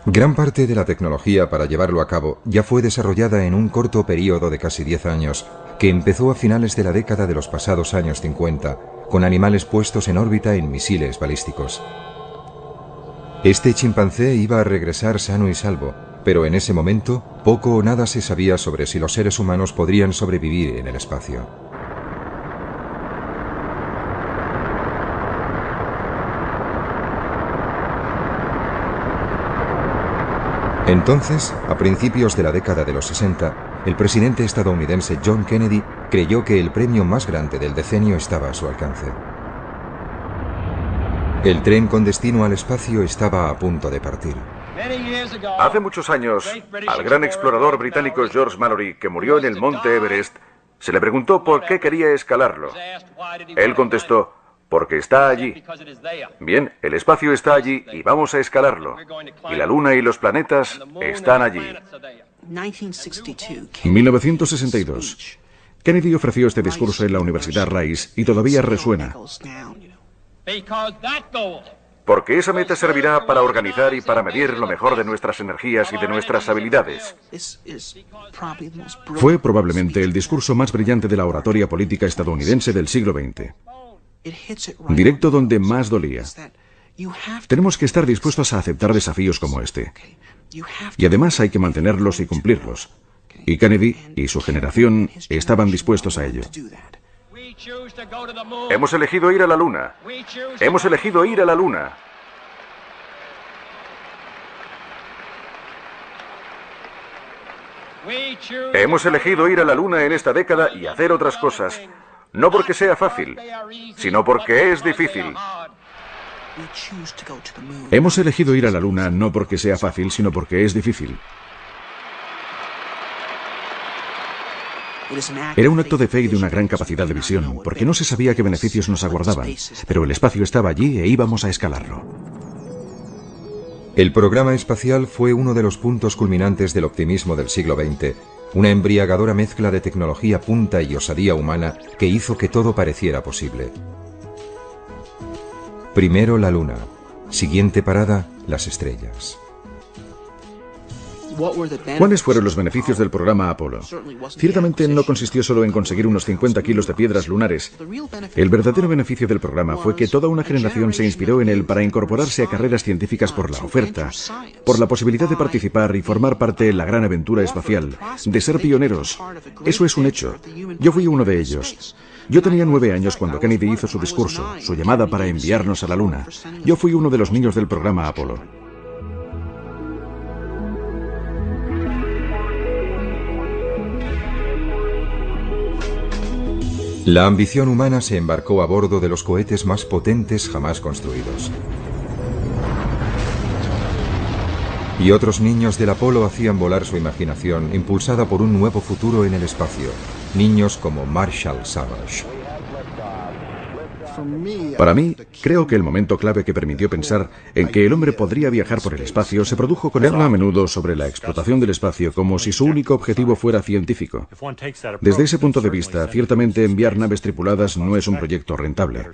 S1: Gran parte de la tecnología para llevarlo a cabo ya fue desarrollada en un corto periodo de casi 10 años, que empezó a finales de la década de los pasados años 50, con animales puestos en órbita en misiles balísticos. Este chimpancé iba a regresar sano y salvo, pero en ese momento poco o nada se sabía sobre si los seres humanos podrían sobrevivir en el espacio. Entonces, a principios de la década de los 60, el presidente estadounidense John Kennedy creyó que el premio más grande del decenio estaba a su alcance. El tren con destino al espacio estaba a punto de partir.
S2: Hace muchos años, al gran explorador británico George Mallory, que murió en el monte Everest, se le preguntó por qué quería escalarlo. Él contestó: porque está allí. Bien, el espacio está allí y vamos a escalarlo. Y la Luna y los planetas están allí. 1962. Kennedy ofreció este discurso en la Universidad Rice y todavía resuena. Porque esa meta servirá para organizar y para medir lo mejor de nuestras energías y de nuestras habilidades. Fue probablemente el discurso más brillante de la oratoria política estadounidense del siglo XX. Directo donde más dolía. Tenemos que estar dispuestos a aceptar desafíos como este. Y además hay que mantenerlos y cumplirlos. Y Kennedy y su generación estaban dispuestos a ello. Hemos elegido ir a la Luna. Hemos elegido ir a la Luna. Hemos elegido ir a la Luna en esta década y hacer otras cosas, no porque sea fácil, sino porque es difícil. Hemos elegido ir a la Luna no porque sea fácil, sino porque es difícil. Era un acto de fe y de una gran capacidad de visión, porque no se sabía qué beneficios nos aguardaban, pero el espacio estaba allí e íbamos a escalarlo.
S1: El programa espacial fue uno de los puntos culminantes del optimismo del siglo XX, una embriagadora mezcla de tecnología punta y osadía humana que hizo que todo pareciera posible. Primero la Luna, siguiente parada, las estrellas.
S2: ¿Cuáles fueron los beneficios del programa Apolo? Ciertamente no consistió solo en conseguir unos 50 kilos de piedras lunares. El verdadero beneficio del programa fue que toda una generación se inspiró en él para incorporarse a carreras científicas por la oferta, por la posibilidad de participar y formar parte de la gran aventura espacial, de ser pioneros. Eso es un hecho. Yo fui uno de ellos. Yo tenía 9 años cuando Kennedy hizo su discurso, su llamada para enviarnos a la Luna. Yo fui uno de los niños del programa Apolo.
S1: La ambición humana se embarcó a bordo de los cohetes más potentes jamás construidos. Y otros niños del Apolo hacían volar su imaginación, impulsada por un nuevo futuro en el espacio. Niños como Marshall Savage.
S2: Para mí, creo que el momento clave que permitió pensar en que el hombre podría viajar por el espacio se produjo con él a menudo sobre la explotación del espacio como si su único objetivo fuera científico. Desde ese punto de vista, ciertamente enviar naves tripuladas no es un proyecto rentable.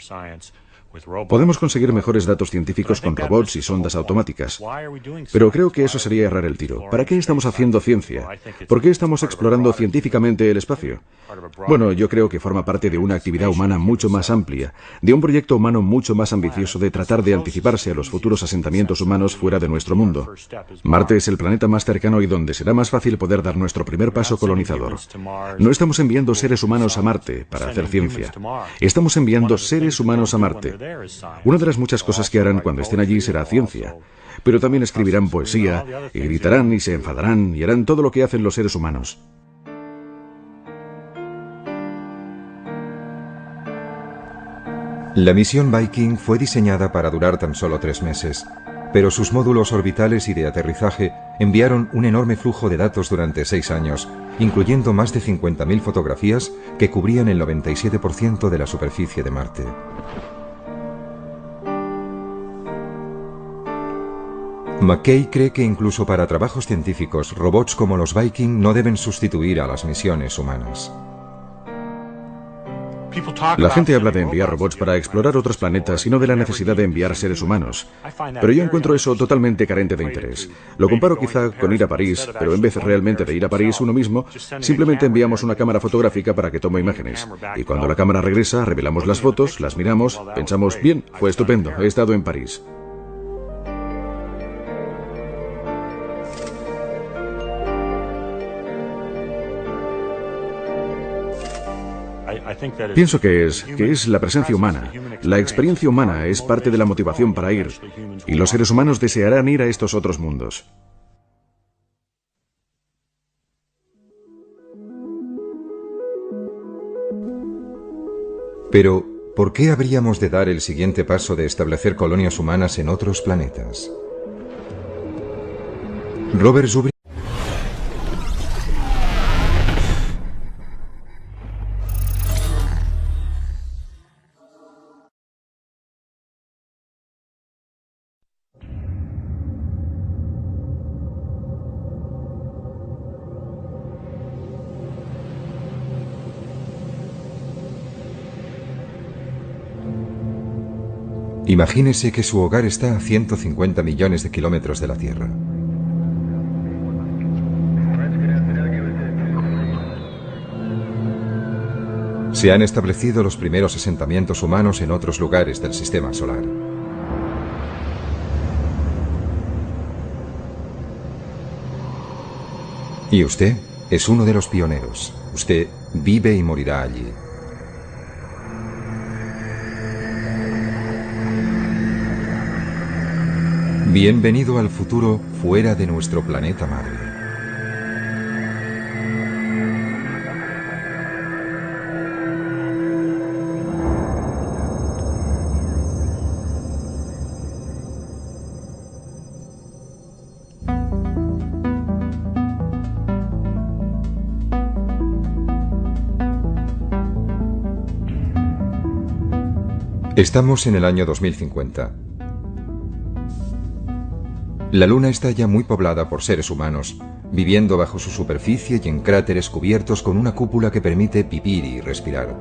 S2: Podemos conseguir mejores datos científicos con robots y sondas automáticas. Pero creo que eso sería errar el tiro. ¿Para qué estamos haciendo ciencia? ¿Por qué estamos explorando científicamente el espacio? Bueno, yo creo que forma parte de una actividad humana mucho más amplia, de un proyecto humano mucho más ambicioso de tratar de anticiparse a los futuros asentamientos humanos fuera de nuestro mundo. Marte es el planeta más cercano y donde será más fácil poder dar nuestro primer paso colonizador. No estamos enviando seres humanos a Marte para hacer ciencia. Estamos enviando seres humanos a Marte. Una de las muchas cosas que harán cuando estén allí será ciencia, pero también escribirán poesía, y gritarán y se enfadarán y harán todo lo que hacen los seres humanos.
S1: La misión Viking fue diseñada para durar tan solo 3 meses, pero sus módulos orbitales y de aterrizaje enviaron un enorme flujo de datos durante 6 años, incluyendo más de 50.000 fotografías que cubrían el 97% de la superficie de Marte. McKay cree que incluso para trabajos científicos, robots como los Viking no deben sustituir a las misiones humanas.
S2: La gente habla de enviar robots para explorar otros planetas y no de la necesidad de enviar seres humanos. Pero yo encuentro eso totalmente carente de interés. Lo comparo quizá con ir a París, pero en vez realmente de ir a París uno mismo, simplemente enviamos una cámara fotográfica para que tome imágenes. Y cuando la cámara regresa, revelamos las fotos, las miramos, pensamos, bien, fue estupendo, he estado en París. Pienso que es la presencia humana. La experiencia humana es parte de la motivación para ir, y los seres humanos desearán ir a estos otros mundos.
S1: Pero, ¿por qué habríamos de dar el siguiente paso de establecer colonias humanas en otros planetas? Robert Zubrin Imagínese que su hogar está a 150 millones de kilómetros de la Tierra. Se han establecido los primeros asentamientos humanos en otros lugares del sistema solar. Y usted es uno de los pioneros. Usted vive y morirá allí. Bienvenido al futuro fuera de nuestro planeta madre. Estamos en el año 2050. La Luna está ya muy poblada por seres humanos, viviendo bajo su superficie y en cráteres cubiertos con una cúpula que permite vivir y respirar.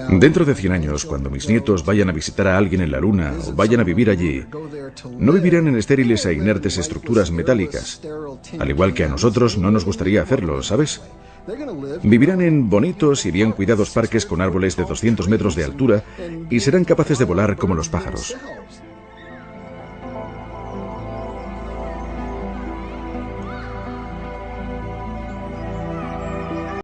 S2: Dentro de 100 años, cuando mis nietos vayan a visitar a alguien en la Luna o vayan a vivir allí, no vivirán en estériles e inertes estructuras metálicas, al igual que a nosotros no nos gustaría hacerlo, ¿sabes? Vivirán en bonitos y bien cuidados parques con árboles de 200 metros de altura y serán capaces de volar como los pájaros.